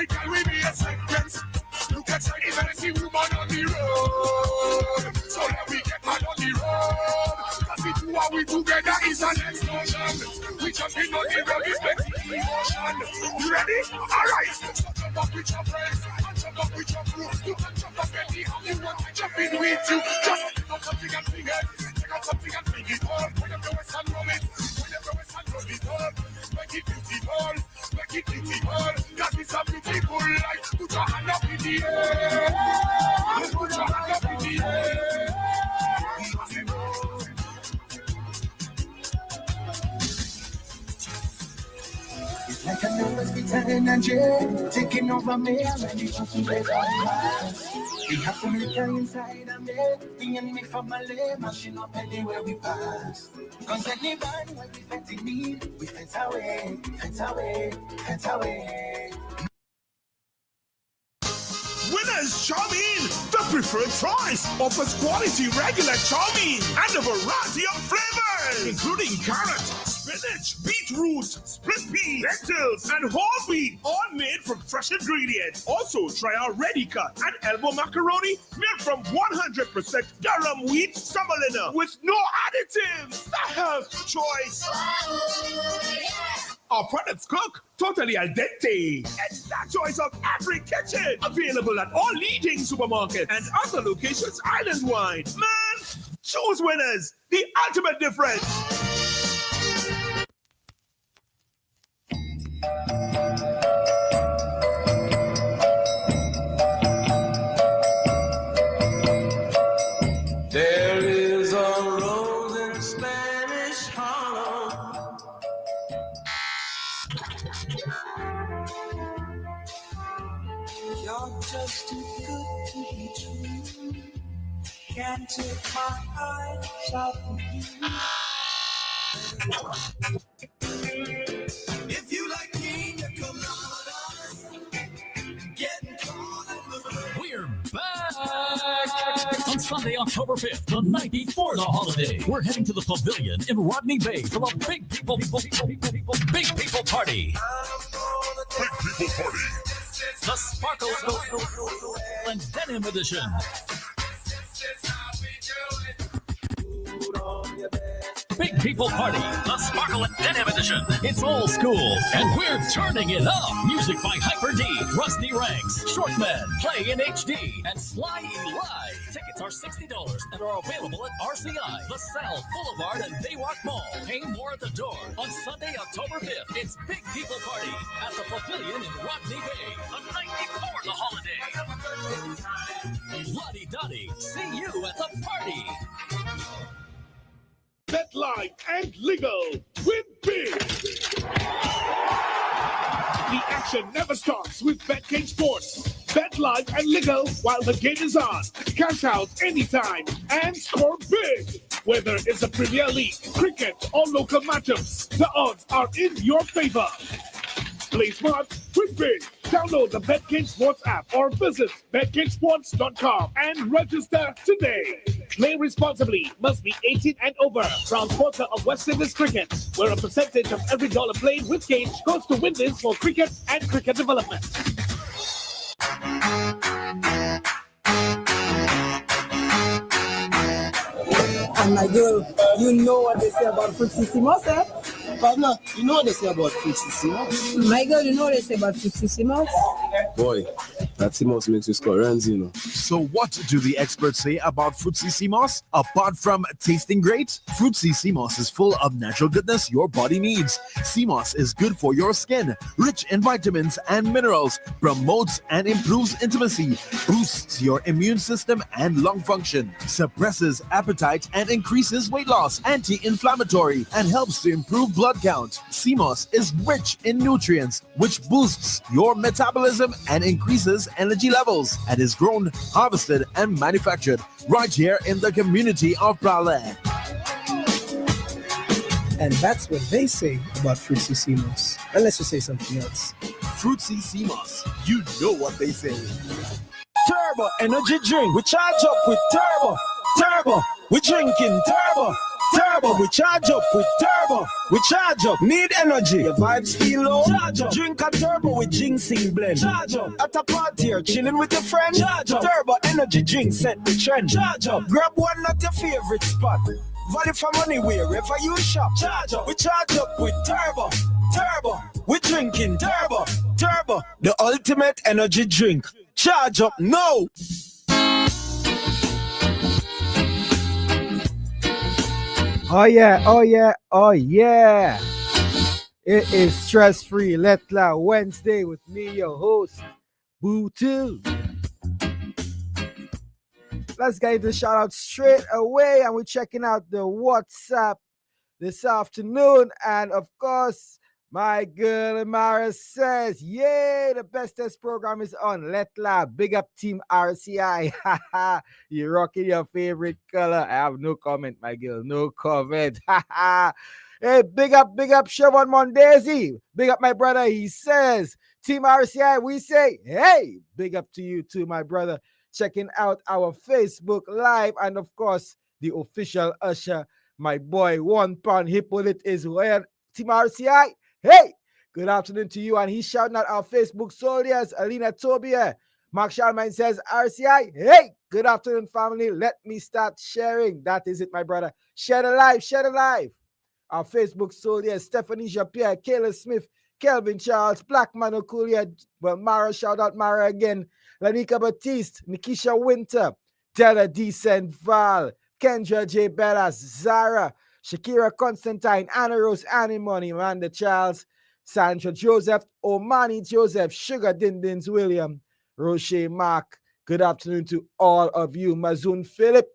Every girl we be a sentence. Look at any fancy woman on the road. So let me get mad on the road. Cause the two are we together is an explosion. We jumping on the road is plenty emotion. You ready? Alright. So jump up with your friends. And jump up with your crew. You can jump up any how you want to jump in with you. Just take out something and fling it. Take out something and fling it up. When the West and roll it. When the West and roll it up. Make it beautiful. Make it beautiful. That is a beautiful life. Put your hand up in the air. Put your hand up in the air. Like I know it's pretending and jail, taking over me, I'm ready to break our hearts. We have some liquor inside of me, me and me family, mashing up anywhere we pass. Cause anybody when we fence in need, we fence away, fence away, fence away. Winners Chow Mein, the preferred choice, offers quality regular chow mein and a variety of flavors, including carrot, spinach, beetroot, split pea, lentils, and whole wheat, all made from fresh ingredients. Also, try our ready cut and elbow macaroni made from 100% durum wheat semolina with no additives. The health choice. Our products cook totally al dente. It's the choice of every kitchen. Available at all leading supermarkets and other locations island-wide. Man, choose Winners. The ultimate difference. There is a rose in Spanish Harlem. You're just too good to be true. Can't take my eyes off of you. If you like me, you come on. Getting caught on the road. We're back on Sunday, October 5th, the night before the holiday. We're heading to the Pavilion in Rodney Bay for a big people party. Big people party. The Sparkle and Denim Edition. Big People Party, the Sparkle and Denim Edition. It's old school, and we're turning it up. Music by Hyper D, Rusty Ranks, Shortman, Play in HD, and Sly Eli. Tickets are $60 and are available at RCI, LaSalle Boulevard, and Baywalk Mall. Pay more at the door. On Sunday, October 5th, it's Big People Party at the Pavilion in Rodney Bay, the night before the holiday. Lottie Dottie, see you at the party. Bet live and legal. Win big. The action never stops with BetKing Sports. Bet live and legal while the game is on. Cash out anytime and score big. Whether it's a Premier League, cricket, or local matchups, the odds are in your favor. Play smart, win big. Download the BetKing Sports app or visit betkingsports.com and register today. Play responsibly. Must be 18 and over. Proud sponsor of West Indies Cricket, where a percentage of every dollar played with Cage goes to win-wins for cricket and cricket development. And my girl, you know what they say about Fruitsissimo, eh? Partner, you know what they say about Fruitsissimo? My girl, you know what they say about Fruitsissimo? Boy, that Simos makes you score runs, you know. So what do the experts say about Fruitsissimo? Apart from tasting great, Fruitsissimo is full of natural goodness your body needs. Simos is good for your skin, rich in vitamins and minerals, promotes and improves intimacy, boosts your immune system and lung function, suppresses appetite and increases weight loss, anti-inflammatory, and helps to improve blood count. Simos is rich in nutrients, which boosts your metabolism and increases energy levels, and is grown, harvested, and manufactured right here in the community of Prague. And that's what they say about Fruitsissimo. Unless you say something else. Fruitsissimo, you know what they say. Turbo energy drink, we charge up with Turbo. Turbo, we drinking Turbo. turbo. We charge up with turbo. We charge up. Need energy. Your vibes feel low. Charge up. Drink a turbo with ginseng blend. Charge up. At a party or chilling with your friends. Charge up. Turbo energy drink set the trend. Charge up. Grab one at your favorite spot. Value for money wherever you shop. Charge up. We charge up with turbo. Turbo. We drinking turbo. Turbo. The ultimate energy drink. Charge up now. Oh yeah, oh yeah, oh yeah. It is stress-free Lettre Wednesday with me, your host, Boo2. Let's get into the shout out straight away, and we're checking out the WhatsApp this afternoon. And of course, my girl Amara says, yay, the best test program is on Lettre. Big up Team RCI. You're rocking your favorite color. I have no comment, my girl. No comment. Hey, big up Siobhan Mondesi. Big up my brother. He says, Team RCI, we say, hey, big up to you too, my brother. Checking out our Facebook Live, and of course, the official usher, my boy, £1 Hippolyte is where. Team RCI, hey, good afternoon to you. And he's shouting out our Facebook soldiers, Alina Tobia. Mark Shalman says, RCI, hey, good afternoon, family. Let me start sharing. That is it, my brother. Share the live, share the live. Our Facebook soldiers, Stephanie Japierre, Kayla Smith, Kelvin Charles, Blackman Okulia. Well, Mara, shout out Mara again. Lanika Batiste, Nikisha Winter, Della Decent Val, Kendra J. Bellas, Zara, Shakira Constantine, Anna Rose, Annie Money, Amanda Charles, Sandra Joseph, Omani Joseph, Sugar Dindins William, Roche Mark. Good afternoon to all of you. Mazoon Philip.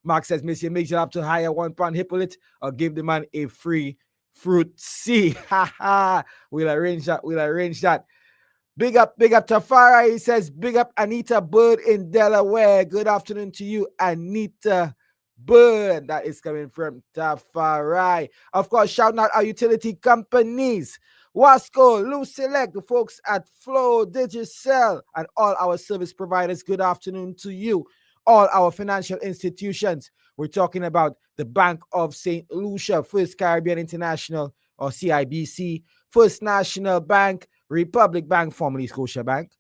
Mark says, Miss, you make sure you have to hire £1 Hippolyte or give the man a free fruit C. We'll arrange that. Big up Tafara. He says, big up Anita Bird in Delaware. Good afternoon to you, Anita Bird. That is coming from Tafari. Of course, shouting out our utility companies. Wasco, Lucelect, the folks at Flow, Digicel, and all our service providers. Good afternoon to you. All our financial institutions. We're talking about the Bank of St. Lucia, First Caribbean International, or CIBC, First National Bank, Republic Bank, formerly Scotia Bank.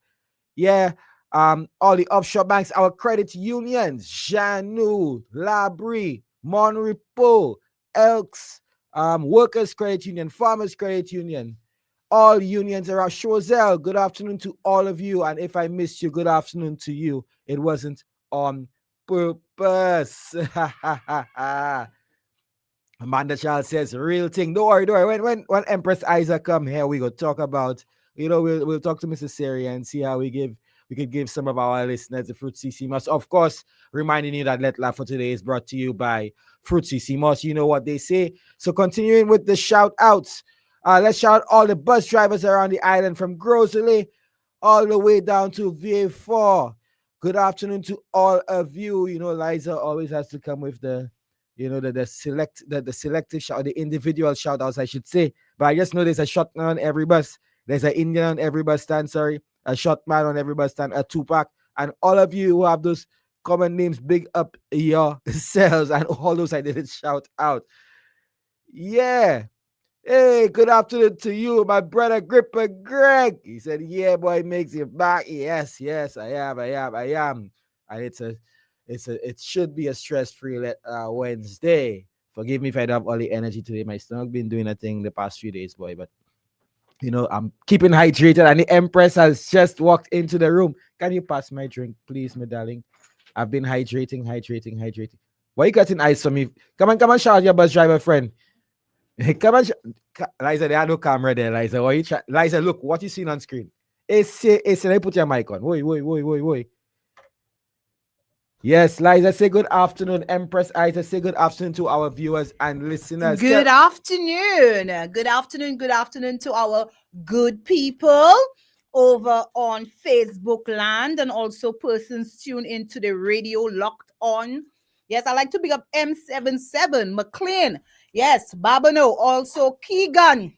Yeah, all the offshore banks, our credit unions, Janu, Labrie, Monrepo, Elks, Workers Credit Union, Farmers Credit Union, all unions around Chozel. Good afternoon to all of you. And if I missed you, good afternoon to you. It wasn't on purpose. Amanda Charles says, real thing. Don't worry. When Empress Isaac come here, we go talk about, we'll talk to Mrs. Seri and see how we could give some of our listeners the Fruit CC Moss. Of course, reminding you that Lettre for today is brought to you by Fruit CC Moss. You know what they say. So continuing with the shout outs. Let's shout all the bus drivers around the island from Grosley all the way down to VA4. Good afternoon to all of you. You know, Liza always has to come with the selective shout, the individual shout outs, I should say. But I just know there's a shotman on every bus. There's an Indian on every bus stand, a shotman on every bus stand, a Tupac. And all of you who have those common names, big up yourselves, and all those I didn't shout out. Yeah. Hey, good afternoon to you, my brother Gripper Greg. He said, yeah, boy, makes it back. Yes, I am. And it should be a stress-free Wednesday. Forgive me if I don't have all the energy today. My stomach been doing a thing the past few days, boy, but I'm keeping hydrated, and the Empress has just walked into the room. Can you pass my drink, please, my darling? I've been hydrating. Why you cutting ice for me? Come on, shout your bus driver friend. Come on, Liza, there are no camera there, Liza. Liza, look, what you seen on screen. It's let put your mic on. Woi. Yes, Liza, say good afternoon. Empress Isa, say good afternoon to our viewers and listeners. Good afternoon. Good afternoon to our good people over on Facebook land and also persons tuned into the radio locked on. Yes, I like to big up M77, McLean. Yes, Babano, also Keegan.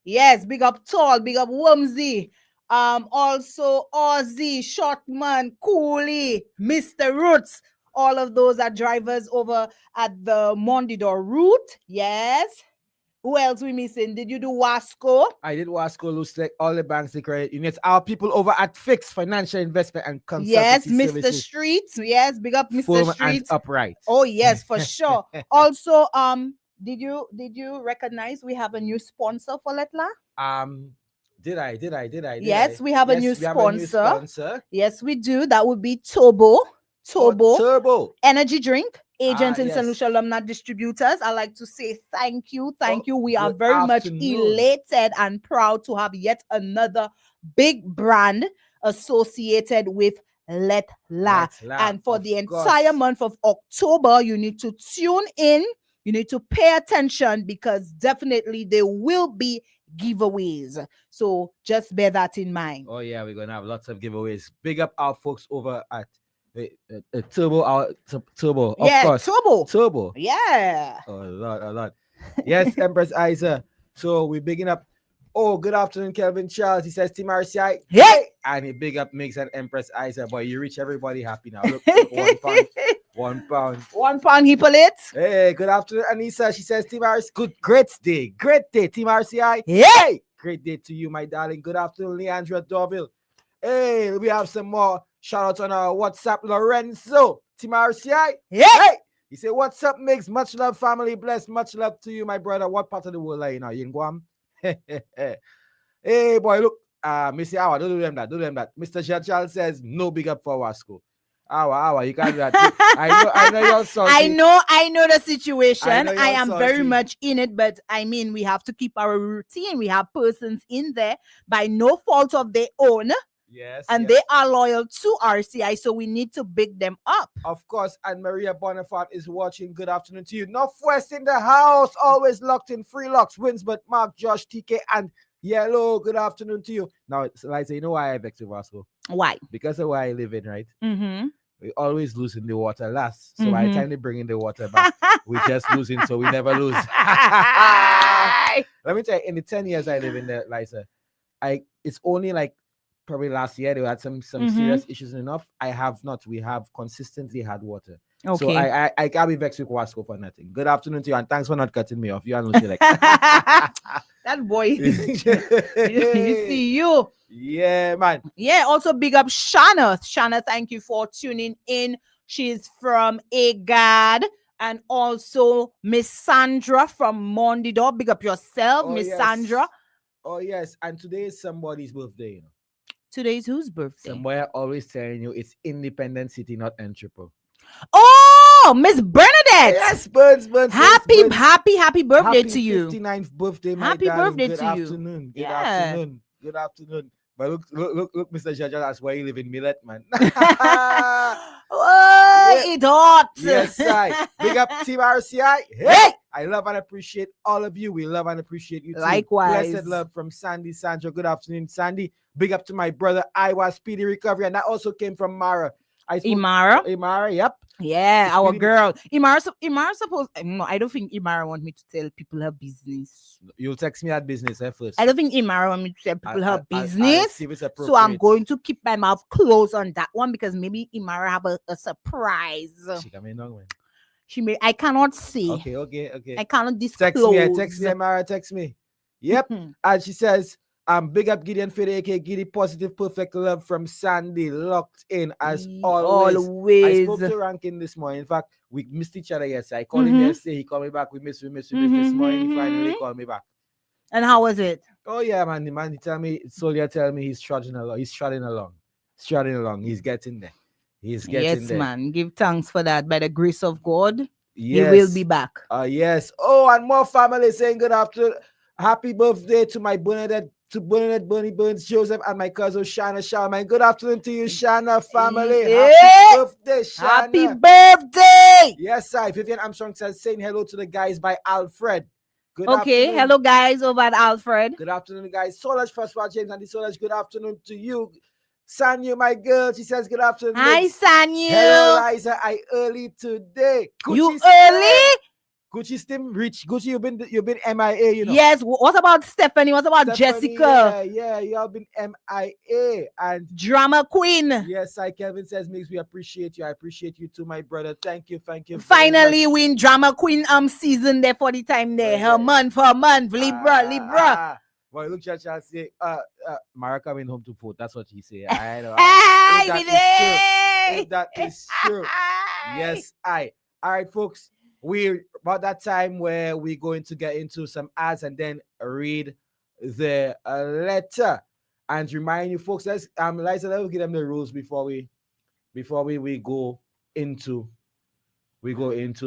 Yes, big up Tall, big up Wormsy. Also Ozzy, Shotman, Cooley, Mr. Roots. all of those are drivers over at the Mondidor route. Yes. Who else we missing? Did you do Wasco? I did Wasco, Lustek, all the banks, the credit unions. Our people over at Fix Financial Investment and Consultancy Yes, Mr. Services. Streets. Yes, big up Mr. Firm and Streets. upright. Oh yes, for sure. Also, did you recognize we have a new sponsor for Lettre? Did I? Yes, we have a new We have a new sponsor. sponsor. Yes, we do. That would be Turbo Turbo Energy Drink. Agent and yes. St. Lucia alumni distributors. I like to say thank you. We are good very much afternoon. elated and proud to have yet another big brand associated with Lettre. And for the entire month of October, you need to tune in. You need to pay attention because definitely there will be giveaways. So just bear that in mind. Oh yeah, we're gonna have lots of giveaways. Big up our folks over at Turbo, Turbo, of course. Turbo. Yeah. Oh Lord. Yes, Empress Isa. So we're bigging up. Oh, good afternoon, Kelvin Charles. He says Team RCI. Hey! And he big up Mix and Empress Isa. Boy, you reach everybody happy now. Look, £1. £1, Hippolyte. Hey, good afternoon, Anissa. She says Team RCI. Great day, Team RCI. Hey! Great day to you, my darling. Good afternoon, Leandra Dorville. Hey, we have some more shout outs on our WhatsApp. Lorenzo, Team RCI. Hey! He said, what's up, Mix? Much love, family. Bless. Much love to you, my brother. What part of the world are you now? You in Guam? Hey, boy, look. Missy Hour, don't do them that. Mr. Chachal says, no big up for Wasco. Hour, you can't do that. I know you're salty. I know the situation. I am salty. very much in it, but I mean, we have to keep our routine. We have persons in there by no fault of their own. Yes. They are loyal to RCI, so we need to big them up. Of course, and Maria Bonifat is watching. Good afternoon to you. Northwest in the house, always locked in. Free locks, Winsbert, Mark, Josh, TK, and Yellow. Good afternoon to you. Now, Liza, you know why I vex with Vasco? Why? Because of where I live in, right? Mm-hmm. We always lose in the water last. So by the time they bring in the water back, we just losing, so we never lose. Let me tell you, in the 10 years I live in there, Liza, it's only like probably last year they had some serious issues enough. We have consistently had water. Okay. So I can't be vexed with Wasco for nothing. Good afternoon to you, and thanks for not cutting me off. You and Lucy like that boy. you see you. Yeah, man. Yeah, also big up Shanna. Shanna, thank you for tuning in. She's from AGAD. And also Miss Sandra from Mondidor. Big up yourself, Miss Sandra. Oh, yes. And today is somebody's birthday, you know. Today's whose birthday? Somebody always telling you it's Independent City, not Entrepot. Oh, Miss Bernadette. Yes, Burns. Happy birthday to you. 59th birthday, my happy darling. birthday Good to afternoon. you. Good afternoon. But look, Mr. Jaja, that's why you live in Millet, man. It hot. Yes, I. Big up Team RCI. Hey! I love and appreciate all of you. We love and appreciate you too. Likewise. Blessed love from Sandy Sandra. Good afternoon, Sandy. Big up to my brother, Iowa Speedy Recovery. And that also came from Mara. Imara, yep. Yeah, our girl. Imara supposed. No, I don't think Imara want me to tell people her business. You'll text me that business first. I don't think Imara want me to tell people her business. So I'm going to keep my mouth closed on that one because maybe Imara have a surprise. She coming down when? She may. I cannot say. Okay. I cannot disclose. Text me, Imara. Text me. Yep. And she says, big up Gideon Fede, aka Giddy Positive Perfect Love from Sandy, locked in as always. I spoke to Rankin this morning. In fact, we missed each other yesterday. I called him yesterday. He called me back. We missed this morning. He finally called me back. And how was it? Oh yeah, man. The man, Solia tell me he's trotting along. He's getting there. Yes, man. Give thanks for that. By the grace of God, he will be back. Yes. Oh, and more family saying good afternoon. Happy birthday to my Bernadette, Bernie Burns, Joseph, and my cousin Shana Sharman. Good afternoon to you, Shana family. Happy birthday, Shana. Happy birthday. Yes, sir. Vivian Armstrong says saying hello to the guys by Alfred. Good afternoon. Hello, guys, over at Alfred. Good afternoon, guys. Solaj Francois James and the Solaj. Good afternoon to you. Sanyu, my girl, she says good afternoon. Hi, Sanyu. Hello, Liza. I early today. You early? Gucci still rich. Gucci, you've been MIA, you know. Yes. What about Stephanie? What about Jessica? Yeah, y'all been MIA and Drama Queen. Yes, Kevin says, Mix, we appreciate you. I appreciate you too, my brother. Thank you. Finally, we in Drama Queen season there for the time there. Her month, Libra. Boy, look, Chacha say, Mara coming home to vote. That's what he say. I know. If that is true. Yes, All right, folks. We're about that time where we're going to get into some ads and then read the letter. And remind you, folks, let's Liza, let's give them the rules before we go into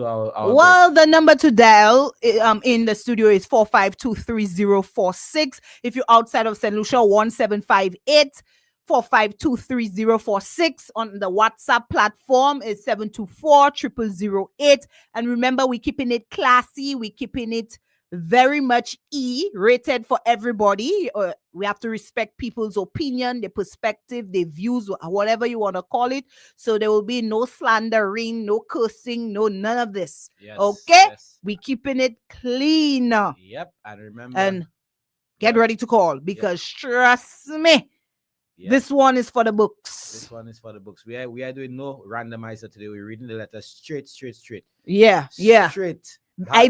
our well, the number to dial in the studio is 4523046. If you're outside of St. Lucia, 1758 4523046. On the WhatsApp platform is 724-0008. And remember, we're keeping it classy. We're keeping it very much rated for everybody. We have to respect people's opinion, their perspective, their views, whatever you want to call it. So there will be no slandering, no cursing, none of this. Yes, okay? Yes. We keeping it clean. Yep. And remember. And get ready to call because trust me, this one is for the books. This one is for the books. We are doing no randomizer today. We're reading the letter straight. Yeah. Straight. I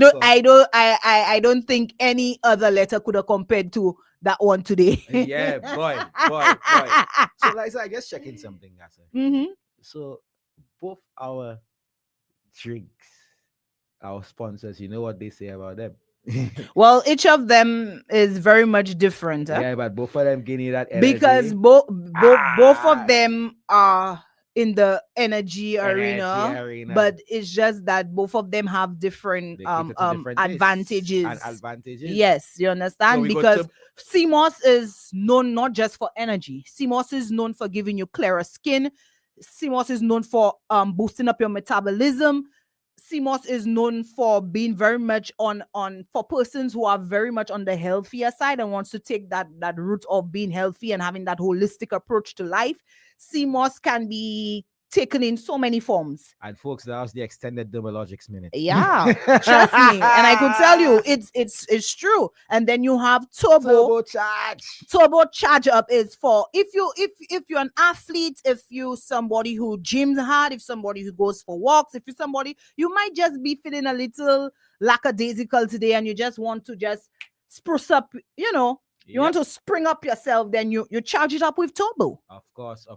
don't think any other letter could have compared to that one today. Yeah, boy. So, Liza, I guess checking something, Mm-hmm. So, both our drinks, our sponsors, you know what they say about them? Well, each of them is very much different. Yeah, but both of them give you that energy. Because both of them are in the energy arena, but it's just that both of them have different advantages. Yes, you understand? So because CMOS is known not just for energy. CMOS is known for giving you clearer skin. CMOS is known for boosting up your metabolism. CMOS is known for being very much on for persons who are very much on the healthier side and wants to take that route of being healthy and having that holistic approach to life. CMOS can be taken in so many forms. And folks, that was the extended Dermalogics minute. Yeah, trust me. And I could tell you, it's true. And then you have turbo charge. Turbo charge up is for if you're an athlete, if you somebody who gyms hard, if somebody who goes for walks, if you're somebody, you might just be feeling a little lackadaisical today and you just want to just spruce up, you want to spring up yourself, then you charge it up with turbo. Of course.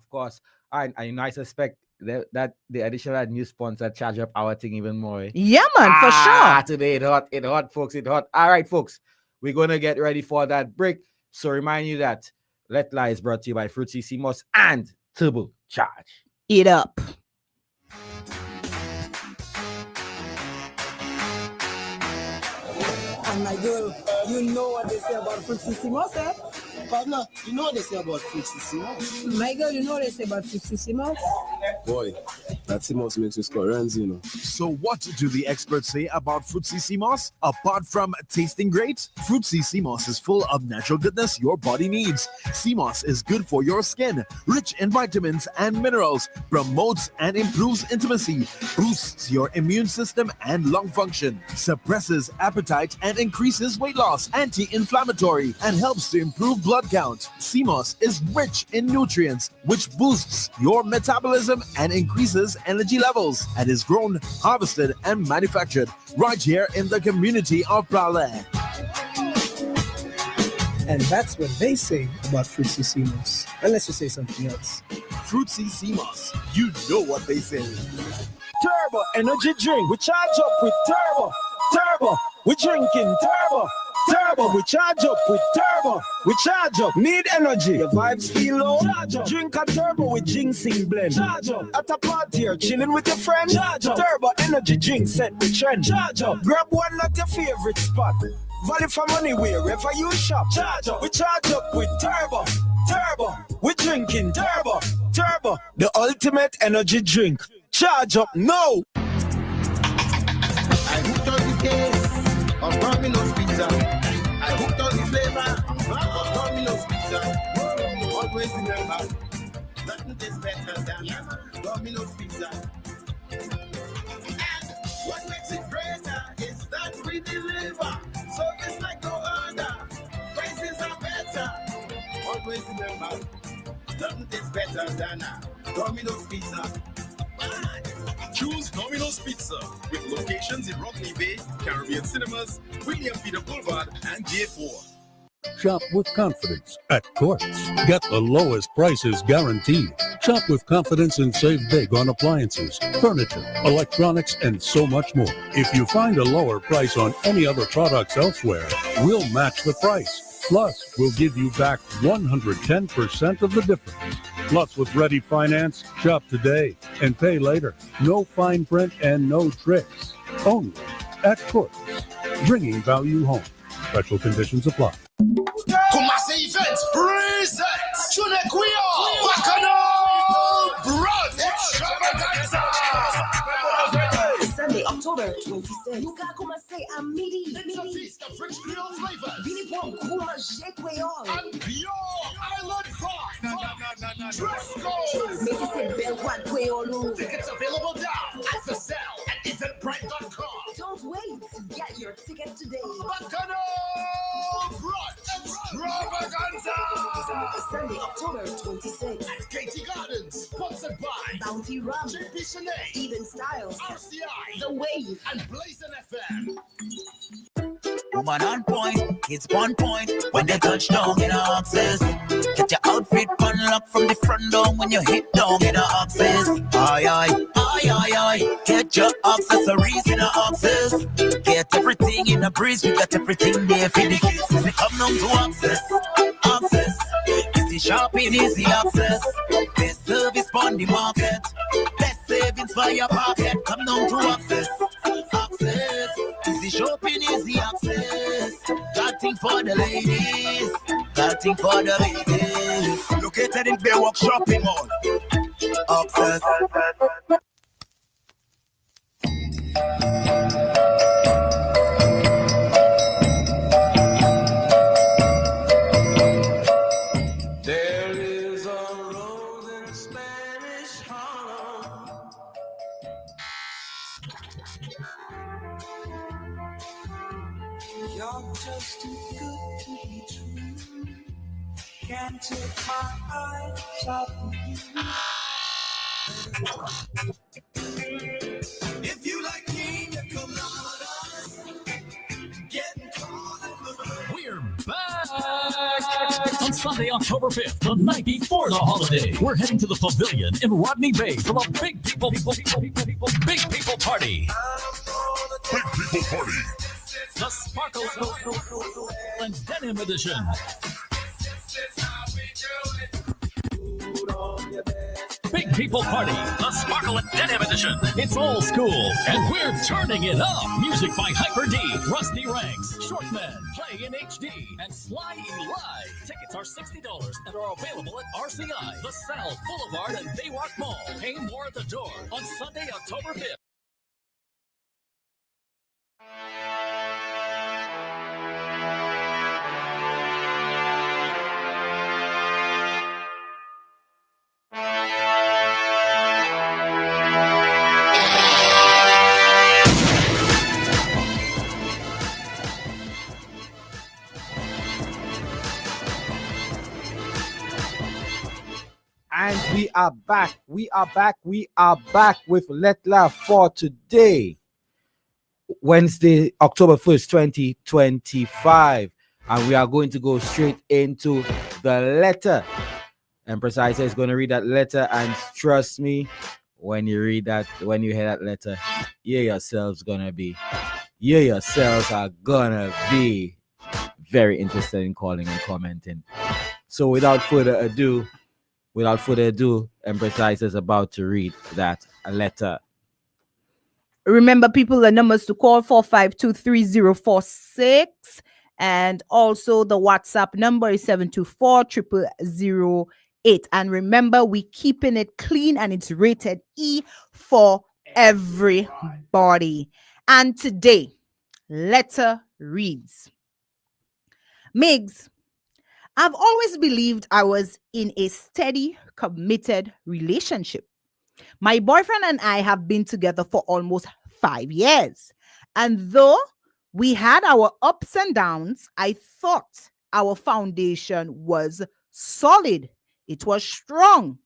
And I suspect that the additional new sponsor charge up our thing even more. Yeah, man, for sure. Today it hot, folks. It hot. All right, folks. We're gonna get ready for that break. So remind you that Lettre is brought to you by Fruity CMOS and Turbo Charge. Eat up. And my girl, you know what they say about Fruity CMOS, eh? Pablo, you know what they say about Fruity CMOS? My girl, you know what they say about Fruity CMOS? Boy, that CMOS makes you score runs, So what do the experts say about Fruity CMOS? Apart from tasting great, Fruity CMOS is full of natural goodness your body needs. CMOS is good for your skin, rich in vitamins and minerals, promotes and improves intimacy, boosts your immune system and lung function, suppresses appetite and increases weight loss, anti-inflammatory, and helps to improve blood count. CMOS is rich in nutrients, which boosts your metabolism and increases energy levels, and is grown, harvested, and manufactured right here in the community of Pralet. And that's what they say about Fruity CMOS. Unless you say something else. Fruity CMOS, you know what they say. Turbo energy drink, we charge up with turbo. Turbo, we drinking turbo. Turbo, we charge up with turbo. We charge up, need energy. Your vibes feel low. Charge up. Drink a turbo with ginseng blend. Charge up. At a party or chilling with your friend. Charge up. Turbo energy drink set the trend. Charge up. Grab one at your favorite spot. Value for money wherever you shop. Charge up. We charge up with turbo. Turbo, we drinking turbo. Turbo, the ultimate energy drink. Charge up now. I hooked on the taste of Domino's Pizza. I hooked on the flavor of Domino's Pizza. Always remember, nothing tastes better than Domino's Pizza. And what makes it greater is that Always remember, nothing is better than Domino's Pizza. Choose Domino's Pizza with locations in Rockney Bay, Caribbean Cinemas, William Peter Boulevard, and J4. Shop with confidence at Courts. Get the lowest prices guaranteed. Shop with confidence and save big on appliances, furniture, electronics, and so much more. If you find a lower price on any other products elsewhere, we'll match the price. Plus, we'll give you back 110% of the difference. Plus, with Ready Finance, shop today and pay later. No fine print and no tricks. Only at Courts. Bringing value home. Special conditions apply. Kumasi Events presents Chunequio Bacchanal Brunch Extravaganza. Sunday, October 26th. You got Kumasi Amidi. It's a feast of rich Creole flavors. Vini Pom Kuma Jekweo. And pure island pride. Dress code. Messi said Belquad Queolu. Tickets available now at the sale at eventbrite.com. Don't wait. Get your ticket today. Bacchanal Brunch Extravaganza. Sunday, October 26th. At Katie Gardens, sponsored by Bounty Rum, JP Sinead, Even Styles, RCI, The Wave, and Blazing FM. Woman on point, kids on point. When they touch down in our access, get your outfit unlocked from the front door when you hit down in our access. Aye, aye, aye, aye, aye. Get your accessories in our access. Get everything in a breeze. We got everything there for the kids. We come down to access. Access. Easy shopping, easy access. Best service on the market. Best savings for your pocket. Come down to access. Access. Easy shopping, easy access. Got thing for the ladies. Got thing for the ladies. Located in Baywalk Shopping Mall. Access. There is a rose in Spanish Harlem. You're just too good to be true. Can't take my eyes off of you. If you like king, you come on. Getting caught in the We're back on Sunday, October 5th, the night before the holiday. We're heading to the pavilion in Rodney Bay for a big people party. Big people party. The Sparkle and Denim Edition. Big People Party, the Sparkle and Denim Edition. It's old school, and we're turning it up. Music by Hyper D, Rusty Ranks, Shortman, Play in HD, and Sly Eli. Tickets are $60 and are available at RCI, The South Boulevard, and Baywalk Mall. Pay more at the door on Sunday, October 5th. And we are back. We are back with Lettre for today, Wednesday, October 1st, 2025. And we are going to go straight into the letter. Empress Isa is going to read that letter, and trust me, when you hear that letter, you yourselves are gonna be very interested in calling and commenting. So without further ado, Empress Isa is about to read that letter. Remember, people, the numbers to call 4523046, and also the WhatsApp number is 724-0008. And remember, we keeping it clean, and it's rated E for everybody. And today, letter reads: Migs, I've always believed I was in a steady, committed relationship. My boyfriend and I have been together for almost 5 years. And though we had our ups and downs, I thought our foundation was solid. It was strong.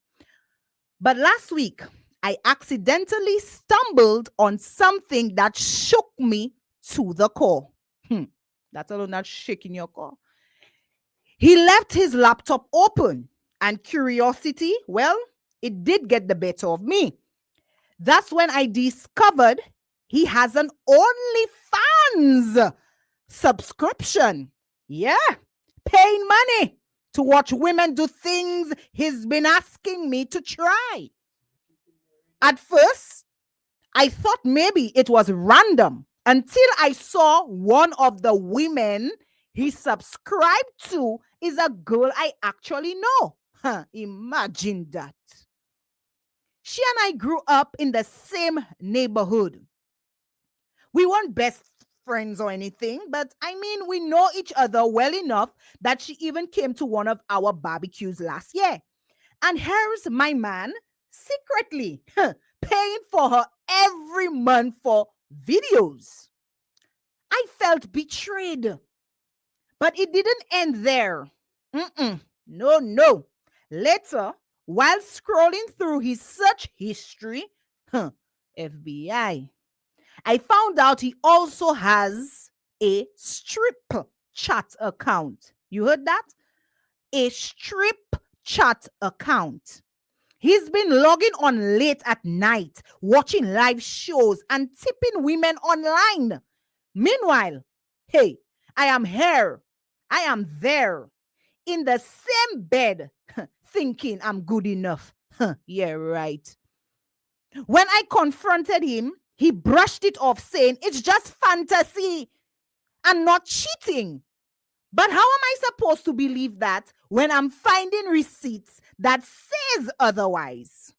But last week, I accidentally stumbled on something that shook me to the core. That's alone not shaking your core. He left his laptop open, and curiosity, well, it did get the better of me. That's when I discovered he has an OnlyFans subscription. Yeah, paying money to watch women do things he's been asking me to try. At first, I thought maybe it was random until I saw one of the women he subscribed to is a girl I actually know. Imagine that. She and I grew up in the same neighborhood. We weren't best friends or anything, but I mean, we know each other well enough that she even came to one of our barbecues last year. And here's my man secretly paying for her every month for videos. I felt betrayed. But it didn't end there. No. Later, while scrolling through his search history, FBI, I found out he also has a strip chat account. You heard that? A strip chat account. He's been logging on late at night, watching live shows and tipping women online. Meanwhile, hey, I am here. I am there in the same bed thinking I'm good enough. Yeah, right. When I confronted him, he brushed it off saying it's just fantasy and not cheating. But how am I supposed to believe that when I'm finding receipts that says otherwise?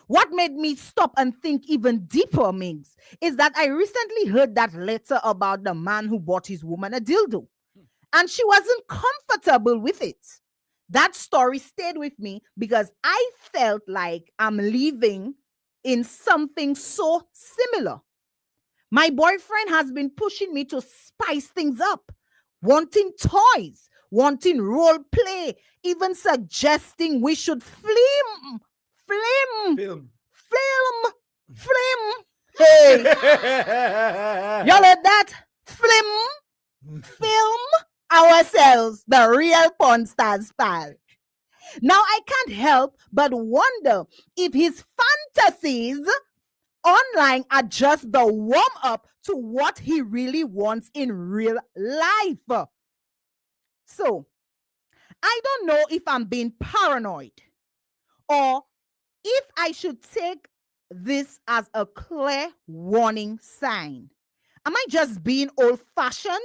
What made me stop and think even deeper, Migs, is that I recently heard that letter about the man who bought his woman a dildo. And she wasn't comfortable with it. That story stayed with me because I felt like I'm living in something so similar. My boyfriend has been pushing me to spice things up, wanting toys, wanting role play, even suggesting we should film. Hey, y'all heard that? Film ourselves, the real porn star style. Now I can't help but wonder if his fantasies online are just the warm up to what he really wants in real life. So I don't know if I'm being paranoid or if I should take this as a clear warning sign. Am I just being old-fashioned?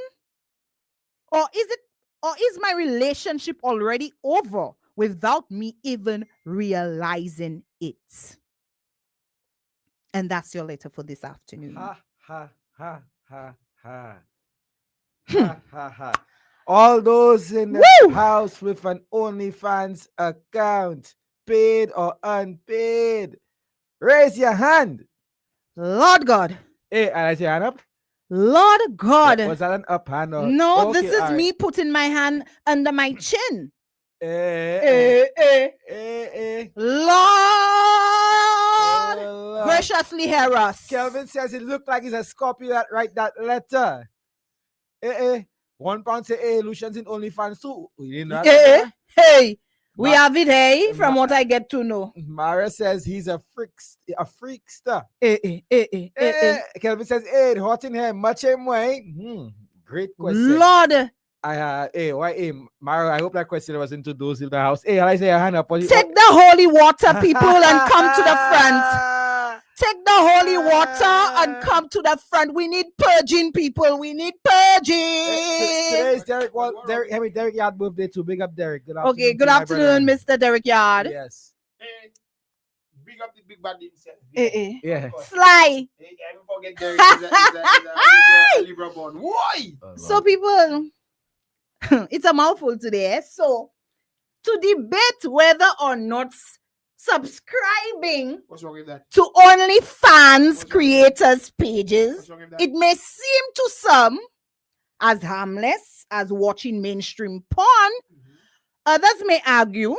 Or is my relationship already over without me even realizing it? And that's your letter for this afternoon. Ha, ha, ha, ha, ha. Ha, ha, ha. All those in the house with an OnlyFans account, paid or unpaid, raise your hand. Lord God. Hey, I raise your hand up. Lord God. Was that an up hand? Or? No, Okay, this is me putting my hand under my chin. Lord, graciously hear us. Kelvin says it looked like it's a Scorpio that write that letter. £1 say, hey, Lucian's in OnlyFans too. Hey, we have it, hey, from what I get to know. Mara says he's a freakster. Kelvin says, hey, hot in here, much him way. Great question. Lord. Mara, I hope that question was into those in the house. Hey, I say a hand up. Take the holy water, people, and come to the front. Take the holy water and come to the front. We need purging, people. We need purging. Today is Derek Yard birthday too. Big up, Derek. Good afternoon. Okay, good afternoon, Mr. Derek Yard. Yes. Big up the big bad himself. Yeah. Sly. Don't forget Derek is a Libra born. Why? So, people, it's a mouthful today. So, to debate whether or not subscribing to OnlyFans creators' pages, it may seem to some as harmless as watching mainstream porn. Others may argue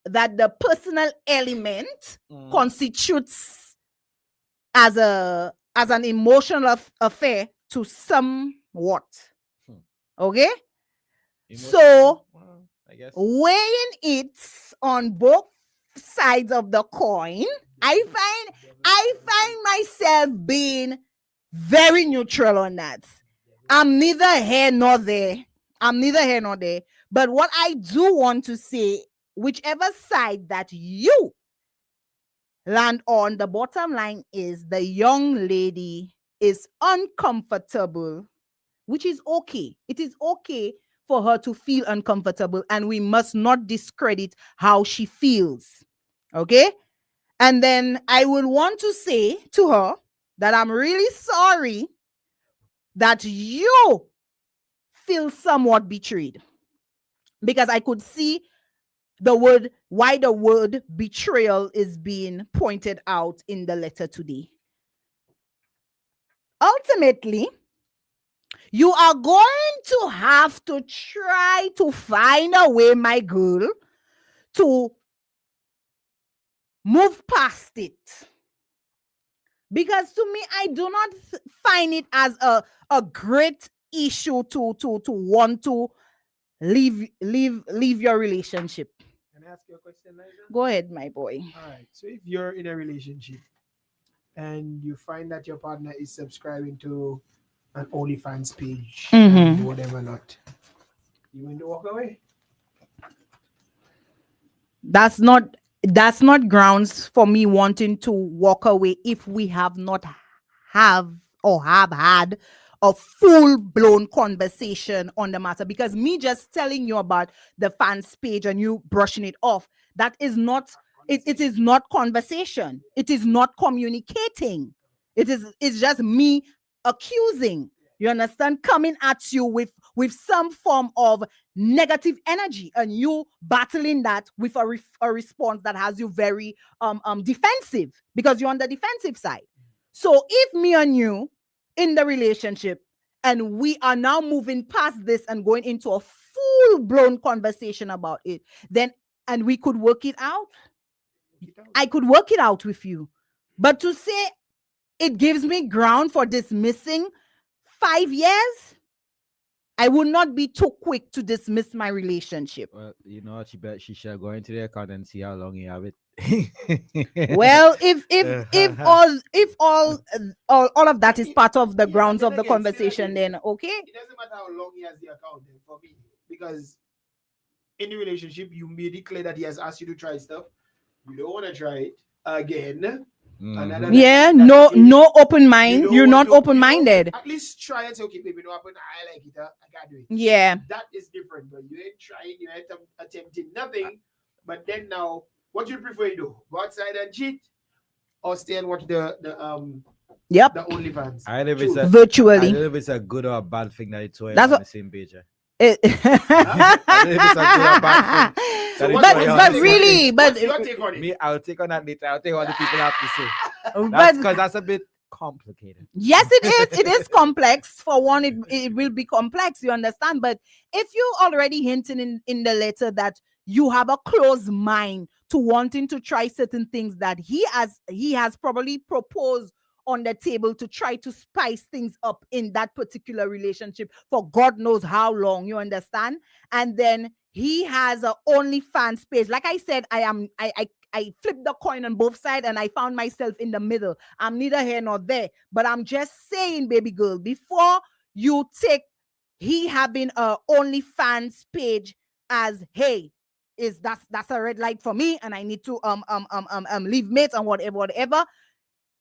that the personal element constitutes as an emotional affair to somewhat. Okay? So I guess. weighing it on both sides of the coin, I find myself being very neutral on that. I'm neither here nor there. But what I do want to say, whichever side that you land on, the bottom line is the young lady is uncomfortable, which is okay. It is okay for her to feel uncomfortable, and we must not discredit how she feels. Okay? And then I would want to say to her that I'm really sorry that you feel somewhat betrayed, because I could see why the word betrayal is being pointed out in the letter today. Ultimately, you are going to have to try to find a way, my girl, to move past it. Because to me, I do not find it as a great issue to want to leave your relationship. Can I ask you a question, Liza? Go ahead, my boy. All right. So if you're in a relationship and you find that your partner is subscribing to an OnlyFans page and whatever not, you going to walk away? That's not grounds for me wanting to walk away if we have not have had a full-blown conversation on the matter. Because me just telling you about the fans page and you brushing it off, that is not it is not conversation. It is not communicating. It's just me accusing. You understand? Coming at you with some form of negative energy, and you battling that with a response that has you very defensive, because you're on the defensive side. So if me and you in the relationship and we are now moving past this and going into a full-blown conversation about it, then and we could work it out, I could work it out with you. But to say it gives me ground for dismissing 5 years, I would not be too quick to dismiss my relationship. Well, you know what? She shall go into the account and see how long you have it. Well, if all of that is part of the grounds of the conversation, then okay. It doesn't matter how long he has the account then for me, because in the relationship you made it clear that he has asked you to try stuff. You don't want to try it again. Yeah, no open mind. You're not open-minded. At least try and say, okay, baby, no happen. I like it. I can't do it. Yeah, that is different. But you ain't trying. You ain't attempting nothing. But then now, what you prefer you do? Go outside and cheat, or stay and watch the OnlyFans? I don't know if it's virtually. I don't know if it's a good or a bad thing that it's on the same page. But really, me, I'll take on that later. I'll take what the people have to say. Because that's a bit complicated. Yes, it is. It is complex. For one, it will be complex. You understand? But if you already hinted in the letter that you have a closed mind to wanting to try certain things that he has probably proposed on the table to try to spice things up in that particular relationship for God knows how long, you understand? And then he has a OnlyFans page. Like I said, I flipped the coin on both sides and I found myself in the middle. I'm neither here nor there, but I'm just saying, baby girl, before you take he having a OnlyFans page as, hey, that's a red light for me and I need to leave mates and whatever.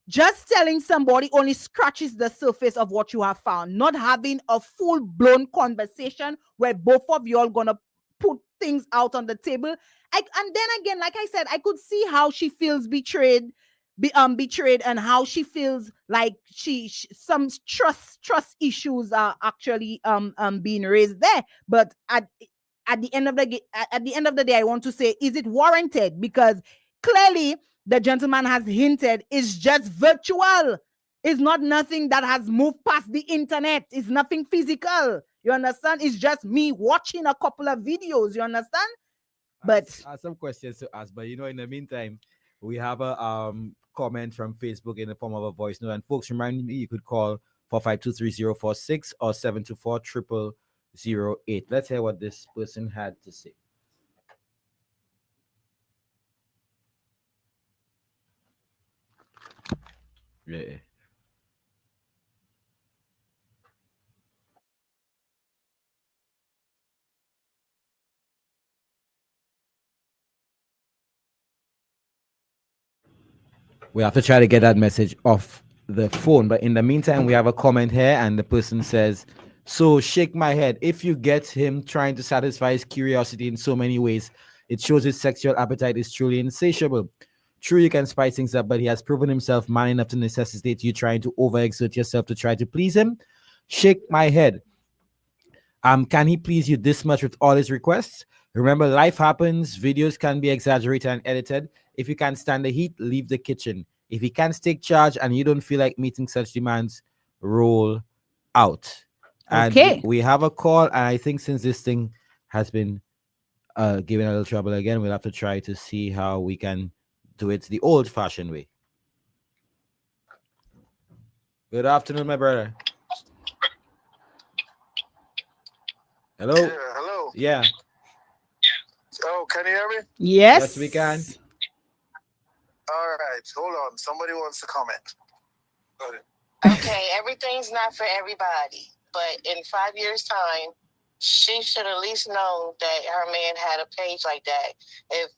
Just telling somebody only scratches the surface of what you have found. Not having a full-blown conversation where both of you are gonna put things out on the table. And then again, like I said, I could see how she feels betrayed and how she feels like some trust issues are actually being raised there. But at the end of the day, I want to say, is it warranted? Because clearly the gentleman has hinted it's just virtual. It's not nothing that has moved past the internet. It's nothing physical. You understand? It's just me watching a couple of videos. You understand? But some questions to ask. But in the meantime, we have a comment from Facebook in the form of a voice note. And folks, remind me, you could call 4523046 or 7240008. Let's hear what this person had to say. Yeah. We have to try to get that message off the phone. But in the meantime, we have a comment here, and the person says, so shake my head. If you get him trying to satisfy his curiosity in so many ways, it shows his sexual appetite is truly insatiable. True, you can spice things up, but he has proven himself man enough to necessitate you trying to overexert yourself to try to please him. Shake my head. Can he please you this much with all his requests? Remember, life happens. Videos can be exaggerated and edited. If you can't stand the heat, leave the kitchen. If he can't take charge and you don't feel like meeting such demands, roll out. And Okay. we have a call, and I think since this thing has been given a little trouble again, we'll have to try to see how we can do it the old-fashioned way. Good afternoon, my brother. Hello? Yeah, hello. Yeah. Oh, can you hear me? Yes. Yes, we can. All right, hold on. Somebody wants to comment. Go ahead. Okay, everything's not for everybody, but in 5 years' time, she should at least know that her man had a page like that. If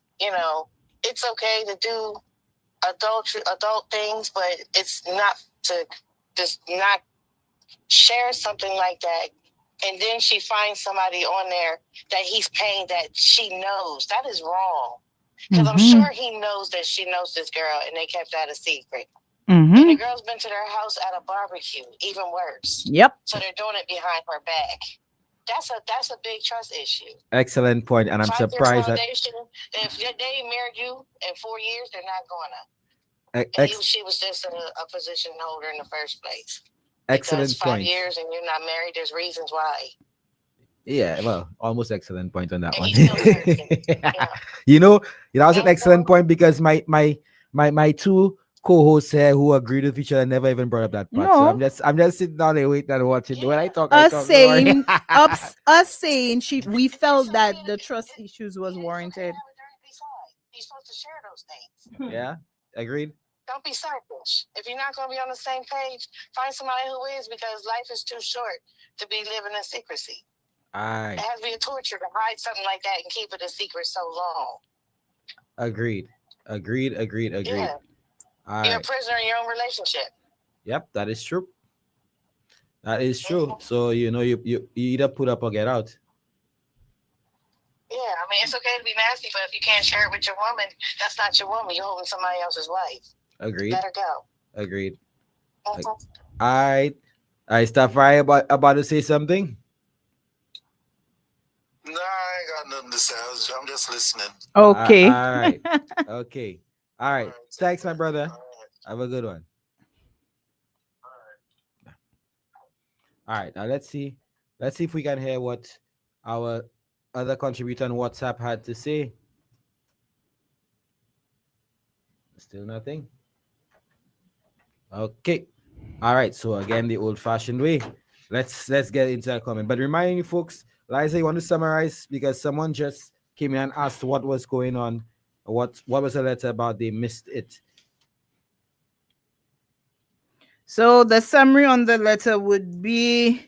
it's okay to do adult things, but it's not to just not share something like that. And then she finds somebody on there that he's paying that she knows. That is wrong. Because I'm sure he knows that she knows this girl and they kept that a secret. And the girl's been to their house at a barbecue, even worse. Yep. So they're doing it behind her back. That's a big trust issue. Excellent point, and I'm 5 years surprised that foundation, if they married you in 4 years, they're not gonna. She was just a position holder in the first place. excellent Because 5 point. years and you're not married, there's reasons why. Yeah, well, almost excellent point on that And one. he's still searching. Yeah. That was an excellent point because my two co-hosts here who agreed with each other never even brought up that part. So No. I'm just sitting down there waiting and watching. When I talk, Us don't saying, worry. us saying we felt that the trust issues was warranted. You're supposed to share those things. Yeah, agreed. Don't be selfish. If you're not going to be on the same page, find somebody who is, because life is too short to be living in secrecy. Aye, It has to be a torture to hide something like that and keep it a secret so long. agreed. Yeah. All You're a right. prisoner in your own relationship. Yep, that is true. That is true. So you either put up or get out. Yeah, I mean, it's okay to be nasty, but if you can't share it with your woman, that's not your woman. You're holding somebody else's wife. Agreed. Let her go. Agreed. Mhm. All right. I Stafari about to say something. No, I ain't got nothing to say. I'm just listening. Okay. All right. Okay. All right. Thanks, my brother. Have a good one. All right. Now let's see if we can hear what our other contributor on WhatsApp had to say. Still nothing. Okay. All right. So again, the old-fashioned way. Let's get into that comment. But reminding you folks, Liza, you want to summarize because someone just came in and asked what was going on. What was the letter about? They missed it. So the summary on the letter would be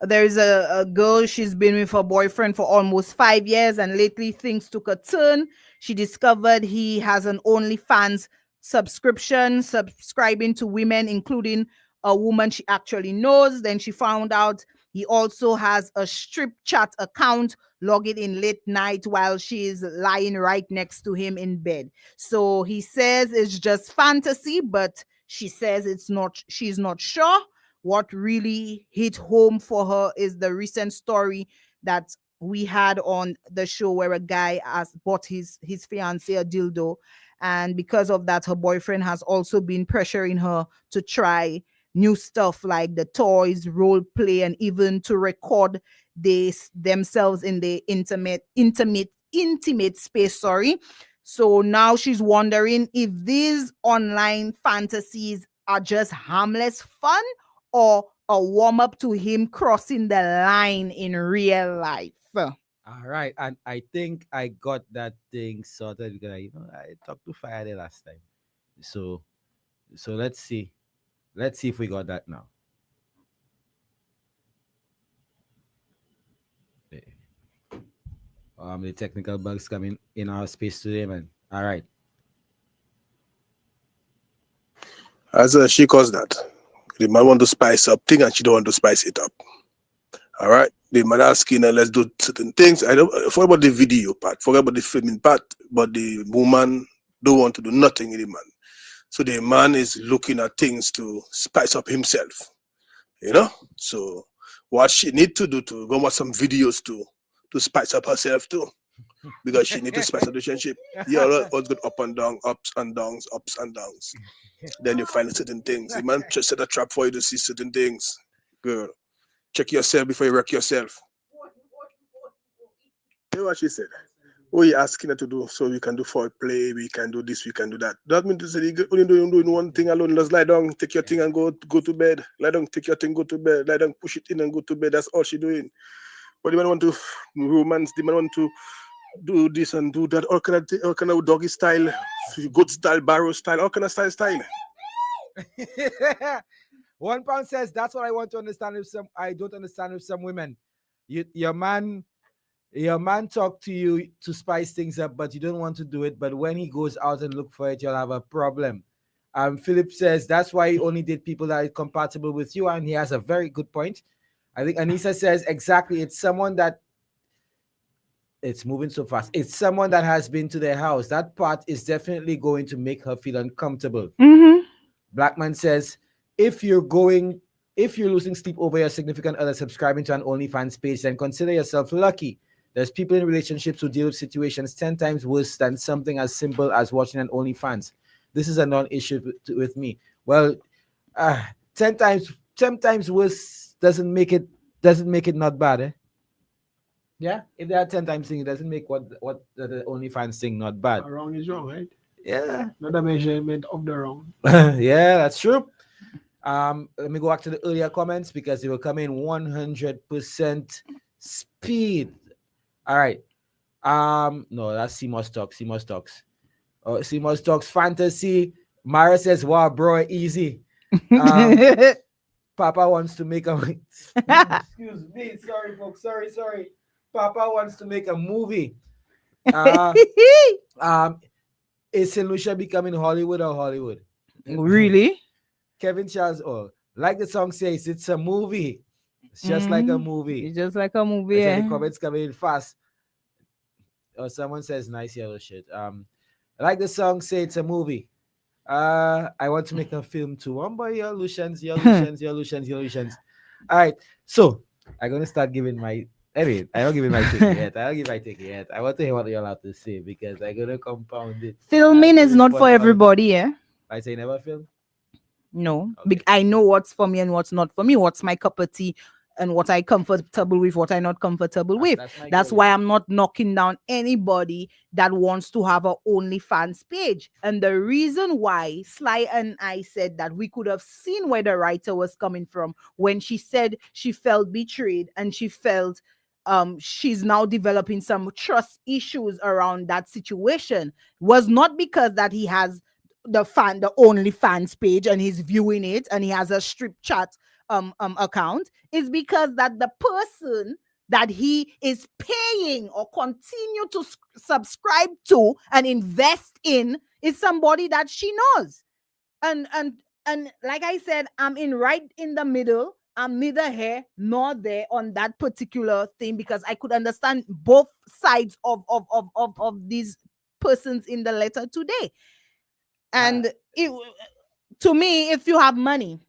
there's a girl, she's been with her boyfriend for almost 5 years, and lately things took a turn. She discovered he has an OnlyFans subscription, subscribing to women, including a woman she actually knows. Then she found out he also has a strip chat account, logging in late night while she is lying right next to him in bed. So he says it's just fantasy, but she says she's not sure. What really hit home for her is the recent story that we had on the show where a guy has bought his fiancée a dildo, and because of that, her boyfriend has also been pressuring her to try new stuff like the toys, role play, and even to record themselves in the intimate intimate space, sorry. So now she's wondering if these online fantasies are just harmless fun or a warm up to him crossing the line in real life. All right, and I think I got that thing sorted because I talked to Friday last time. So let's see. Let's see if we got that now. The technical bugs coming in our space today, man. All right. As she calls that, the man want to spice up thing and she don't want to spice it up. All right, the man asking her, let's do certain things. I don't forget about the video part, forget about the filming part, but the woman don't want to do nothing in the man. So the man is looking at things to spice up himself, you know. So what she need to do to go watch some videos to spice up herself too, because she need to spice up the relationship. Yeah, always good up and down, ups and downs, ups and downs. Then you find certain things. The man just set a trap for you to see certain things. Girl, check yourself before you wreck yourself. You know what she said? What are you asking her to do? So we can do foreplay, we can do this, we can do that. That means to say you only doing one thing alone. Just lie down, take your thing and go to bed. Lie down, take your thing, go to bed. Lie down, push it in and go to bed. That's all she doing. But the man want to romance, the man want to do this and do that. All kind of doggy style, good style, barrow style, all kind of style. £1 says that's what I want to understand. I don't understand with some women. Your man talk to you to spice things up, but you don't want to do it. But when he goes out and look for it, you'll have a problem. Philip says that's why he only did people that are compatible with you, and he has a very good point. I think Anissa says exactly. It's someone that it's moving so fast. It's someone that has been to their house. That part is definitely going to make her feel uncomfortable. Blackman says if you're losing sleep over your significant other subscribing to an OnlyFans page, then consider yourself lucky. There's people in relationships who deal with situations 10 times worse than something as simple as watching an OnlyFans. This is a non-issue with me. Well, 10 times worse doesn't make it not bad, eh? Yeah, if there are 10 times thing, it doesn't make what the OnlyFans thing not bad. Wrong is wrong, right? Yeah. Not a measurement of the wrong. Yeah, that's true. Let me go back to the earlier comments because they were coming 100% speed. All right. No, that's CMOS Talks. Oh, CMOS Talks Fantasy. Mara says, wow, bro, easy. Papa wants to make a excuse me, sorry, folks. Sorry. Papa wants to make a movie. Is St. Lucia becoming Hollywood or Hollywood? Really? Kevin Charles, like the song says, it's a movie. It's just like a movie. It's just like a movie. The comments coming in fast. Someone says nice yellow shit. Like the song say, it's a movie. I want to make a film too. Your illusions. All right, so I'm gonna start giving my. Anyway, I don't give it my ticket yet. I want to hear what y'all have to say because I'm gonna compound it. Filming is not for everybody, eh? I say never film. No, I know what's for me and what's not for me. What's my cup of tea and what I comfortable with, what I'm not comfortable with. That's why I'm not knocking down anybody that wants to have an OnlyFans page. And the reason why Sly and I said that we could have seen where the writer was coming from when she said she felt betrayed and she felt she's now developing some trust issues around that situation was not because that he has the OnlyFans page and he's viewing it and he has a strip chat account, is because that the person that he is paying or continue to subscribe to and invest in is somebody that she knows. And like I said, I'm right in the middle. I'm neither here nor there on that particular thing because I could understand both sides of these persons in the letter today. And to me, if you have money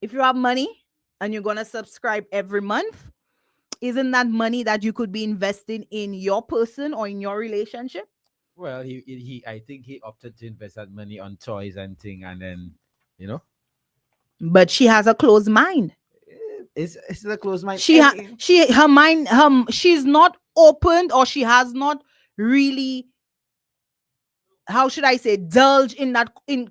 and you're going to subscribe every month, isn't that money that you could be investing in your person or in your relationship? Well, I think he opted to invest that money on toys and thing, and then, But she has a closed mind. It's a closed mind. Her mind, she's not opened, or she has not really, how should I say, indulge in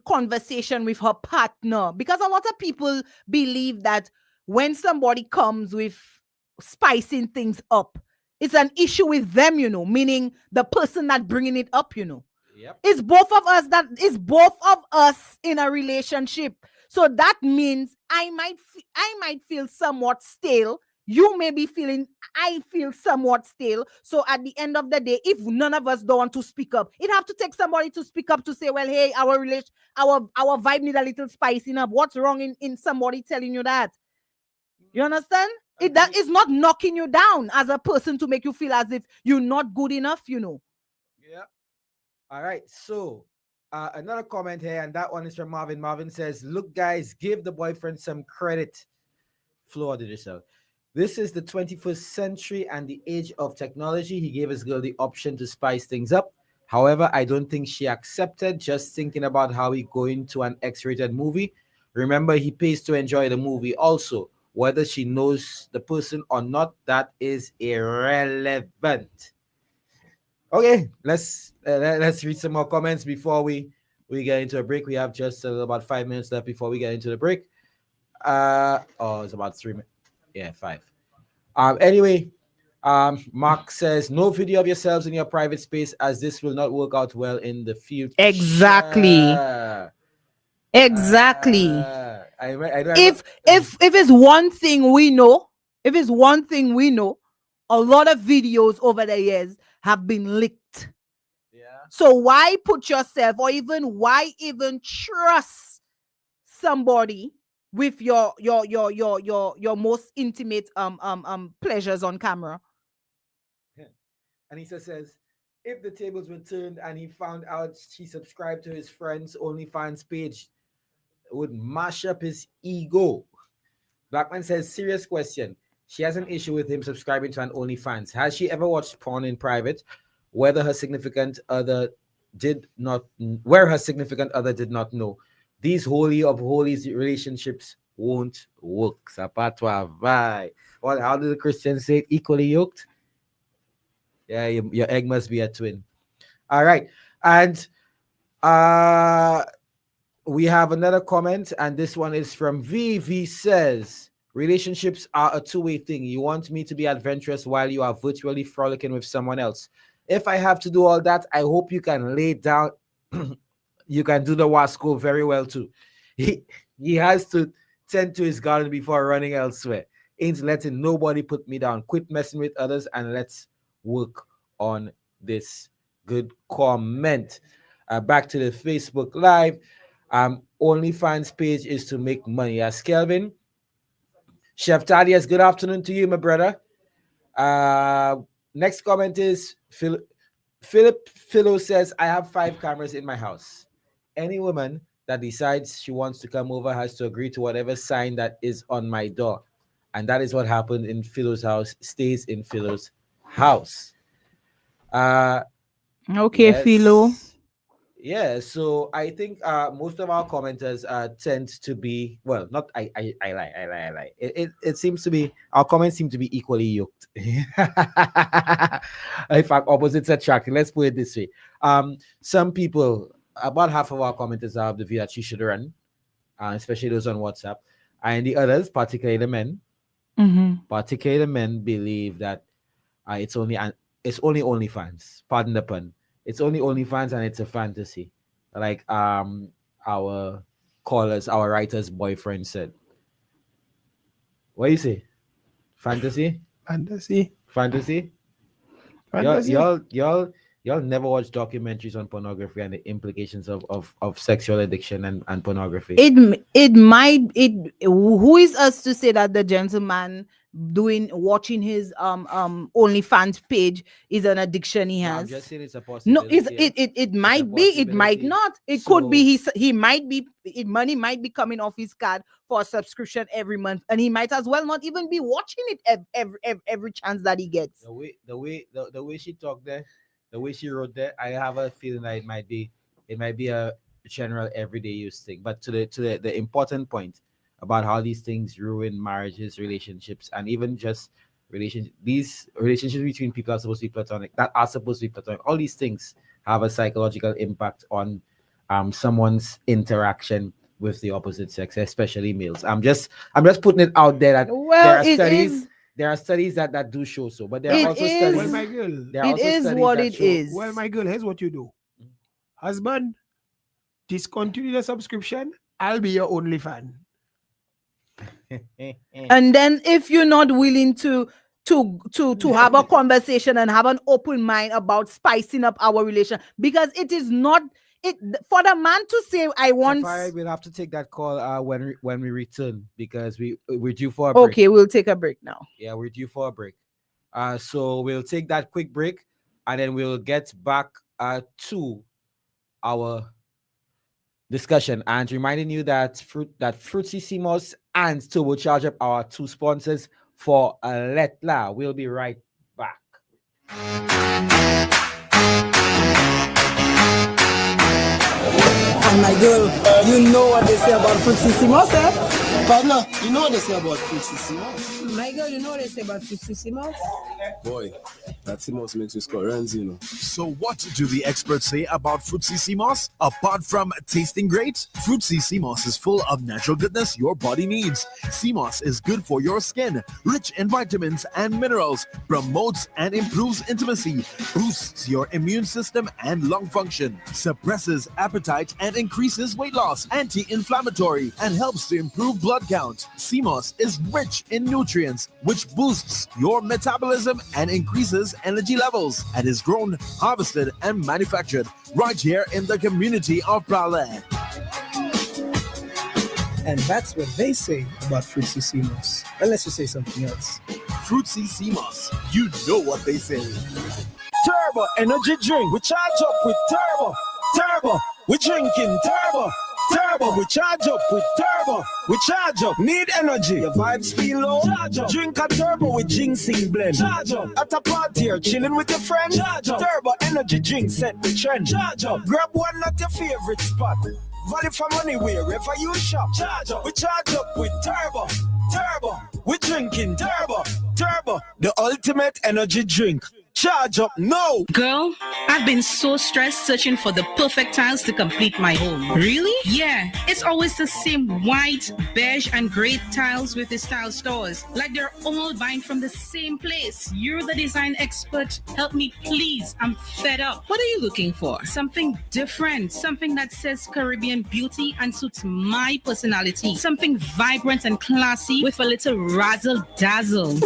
conversation with her partner, because a lot of people believe that when somebody comes with spicing things up, it's an issue with them, meaning the person that bringing it up, Yep. It's both of us in a relationship. So that means I might feel somewhat stale. You may be feeling, I feel somewhat stale. So at the end of the day, if none of us don't want to speak up, it have to take somebody to speak up to say, well, hey, our vibe need a little spicing up. What's wrong in somebody telling you that? You understand? That is not knocking you down as a person to make you feel as if you're not good enough, Yeah. All right. So another comment here, and that one is from Marvin. Marvin says, look, guys, give the boyfriend some credit. Flo did yourself. This is the 21st century and the age of technology. He gave his girl the option to spice things up. However, I don't think she accepted, just thinking about how he going to an X-rated movie. Remember, he pays to enjoy the movie also. Whether she knows the person or not, that is irrelevant. Okay, let's read some more comments before we get into a break. We have just about 5 minutes left before we get into the break. It's about 3 minutes. Yeah, 5. Anyway, Mark says, no video of yourselves in your private space, as this will not work out well in the future. Exactly. If it's one thing we know, a lot of videos over the years have been leaked. Yeah. So why put yourself, or why even trust somebody with your most intimate pleasures on camera? Anissa says, if the tables were turned and he found out she subscribed to his friend's OnlyFans page, it would mash up his ego. Blackman says, serious question. She has an issue with him subscribing to an OnlyFans. Has she ever watched porn in private? Where her significant other did not know. These holy of holies relationships won't work. Sapatwa vai. Well, how do the Christians say it? Equally yoked? Yeah, your egg must be a twin. All right. And we have another comment, and this one is from V. V says, relationships are a two-way thing. You want me to be adventurous while you are virtually frolicking with someone else. If I have to do all that, I hope you can lay down. You can do the Wasco very well too. He has to tend to his garden before running elsewhere. Ain't letting nobody put me down. Quit messing with others and let's work on this. Good comment. Back to the Facebook Live. OnlyFans page is to make money. As Kelvin. Chef Thaddeus, good afternoon to you, my brother. Next comment is Philip Philo says, I have 5 cameras in my house. Any woman that decides she wants to come over has to agree to whatever sign that is on my door. And that is what happened in Philo's house, stays in Philo's house. Okay, yes. Philo. Yeah, so I think most of our commenters tend to be, well, not I lie. It seems to be, our comments seem to be equally yoked. In fact, opposites attract. Let's put it this way. Some people, about half of our commenters have the view that she should run, especially those on WhatsApp, and the others, particularly the men, believe that it's only OnlyFans. Pardon the pun. It's only OnlyFans and it's a fantasy. Like our callers, our writer's boyfriend said. What do you say? Fantasy? Fantasy. Y'all never watch documentaries on pornography and the implications of sexual addiction and pornography. Who is us to say that the gentleman watching his OnlyFans page is an addiction he has? I'm just saying it's a possibility. No, it might be, it might not. It could be he might be, money might be coming off his card for a subscription every month, and he might as well not even be watching it every chance that he gets. The way she talked there, the way she wrote there, I have a feeling that it might be a general everyday use thing. But to the important point, about how these things ruin marriages, relationships, and even just these relationships between people are supposed to be platonic, that are supposed to be platonic. All these things have a psychological impact on someone's interaction with the opposite sex, especially males. I'm just putting it out there that there are studies that do show so, but there are also studies. Well, my girl, Well, my girl, here's what you do. Husband, discontinue the subscription. I'll be your only fan. And then if you're not willing to have a conversation and have an open mind about spicing up our relation, because it is not for the man to say I want. Safari, we'll have to take that call when we return, because we're due for a break. Okay, we'll take a break now. Yeah, we're due for a break. So we'll take that quick break, and then we'll get back to our discussion, and reminding you that Fruitsissimos and Turbocharge Up are two sponsors for Lettre. We'll be right back. And my girl, you know what they say about Fruitsissimos, eh? Pablo, you know what they say about Fruitsissimos? My girl, you know what they say about Fruitsissimos? Boy, that Simos makes you score runs, you know. So what do the experts say about Fruitsissimos? Apart from tasting great, Fruitsissimos is full of natural goodness your body needs. Simos is good for your skin, rich in vitamins and minerals, promotes and improves intimacy, boosts your immune system and lung function, suppresses appetite and increases weight loss, anti-inflammatory, and helps to improve blood count. Simos is rich in nutrients, which boosts your metabolism and increases energy levels, and is grown, harvested, and manufactured right here in the community of Pralet. And that's what they say about Fruitsissimos. Unless you say something else. Fruitsissimos, you know what they say. Turbo energy drink. We charge up with Turbo. Turbo. We drinking Turbo. Turbo. We charge up with Turbo. We charge up. Need energy. Your vibes feel low. Charge up. Drink a Turbo with ginseng blend. Charge up. At a party or chilling with your friends. Charge up. Turbo energy drink set the trend. Charge up. Grab one at your favorite spot. Value for money wherever you shop. Charge up. We charge up with Turbo. Turbo. We drinking Turbo. Turbo. The ultimate energy drink. Charge up now. Girl, I've been so stressed searching for the perfect tiles to complete my home. Really? Yeah. It's always the same white, beige, and gray tiles with the tile stores. Like they're all buying from the same place. You're the design expert. Help me, please. I'm fed up. What are you looking for? Something different. Something that says Caribbean beauty and suits my personality. Something vibrant and classy with a little razzle dazzle.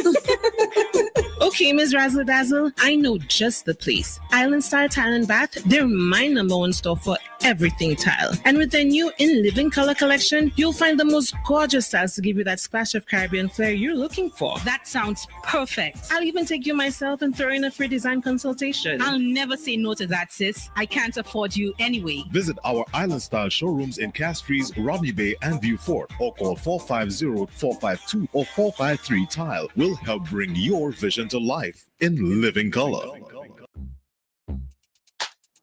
Okay, Ms. Razzle Dazzle, I know just the place. Island Style Tile and Bath, they're my #1 store for everything tile. And with their new In Living Color collection, you'll find the most gorgeous styles to give you that splash of Caribbean flair you're looking for. That sounds perfect. I'll even take you myself and throw in a free design consultation. I'll never say no to that, sis. I can't afford you anyway. Visit our Island Style showrooms in Castries, Rodney Bay, and View Fort, or call 450-452 or 453 Tile. We'll help bring your vision to life in living color.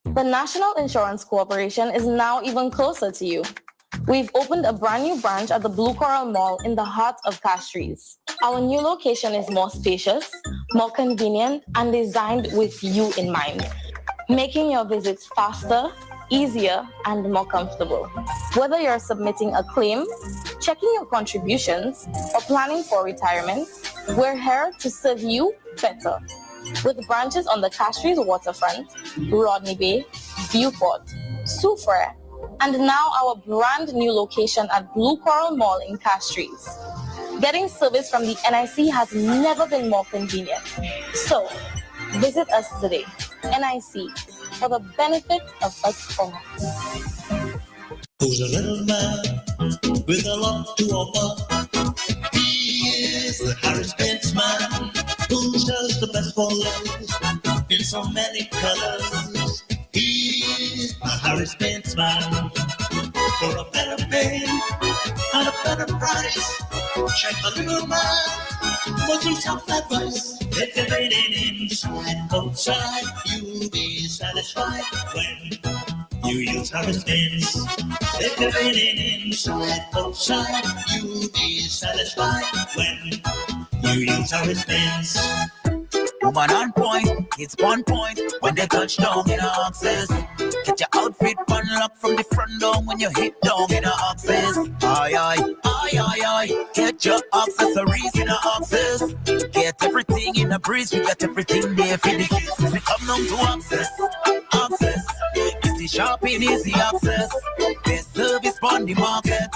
The National Insurance Corporation is now even closer to you. We've opened a brand new branch at the Blue Coral Mall in the heart of Castries. Our new location is more spacious, more convenient, and designed with you in mind, making your visits faster, easier, and more comfortable. Whether you're submitting a claim, checking your contributions, or planning for retirement, we're here to serve you better. With branches on the Castries waterfront, Rodney Bay, Viewport, Soufriere, and now our brand new location at Blue Coral Mall in Castries. Getting service from the NIC has never been more convenient. So, visit us today. NIC, for the benefit of us all. Who's a little man with a lot to offer? He is the Harris-Benz man who sells the best for love in so many colors. He is a Harris-Benz man for a better pay and a better price. Check the little man for some soft advice. If you're raining inside, outside, you'll be satisfied when You use Harris Pence. If you're feeling inside, outside, you'll be satisfied when you use Harris Pence. Woman on point, it's one point when they touch down in a access. Get your outfit unlocked from the front door when you hit down in a access. Aye, aye, aye, aye, aye. Get your accessories in a access. Get everything in a breeze, we got everything there for the kids. We come down to access, access. Easy shopping, easy access. Best service on the market.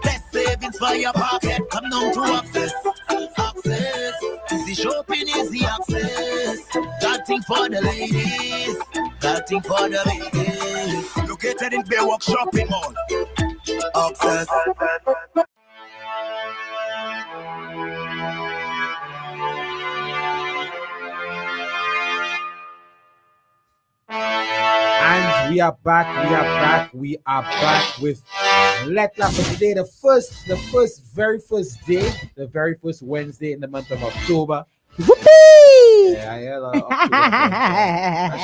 Best savings for your pocket. Come down to access, access. Easy shopping, easy access. Got thing for the ladies. Got thing for the ladies. Located in Baywalk Shopping Mall. Access. And we are back with Lettre for today, very first day, the very first Wednesday in the month of October. Whoopee! Yeah, I hear October.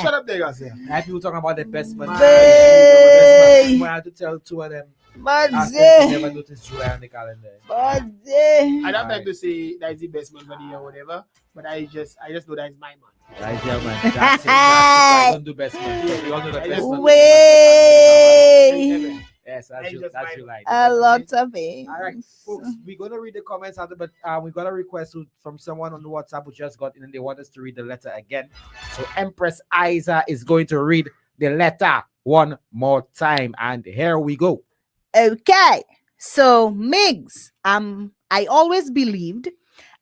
Shut up there, guys. I had people talking about the best man. Hey! I had to tell two of them. But never noticed July on the calendar. I don't like to say that is the best man for the year or whatever, but I just know that is my man. That's your man. That's it. I don't do best man. We all know the best man. Way. Yes, that's July. A lot of it. All right, folks, we're going to read the comments after, but we got a request from someone on the WhatsApp who just got in and they want us to read the letter again. So Empress Isa is going to read the letter one more time. And here we go. Okay. So Migs, I always believed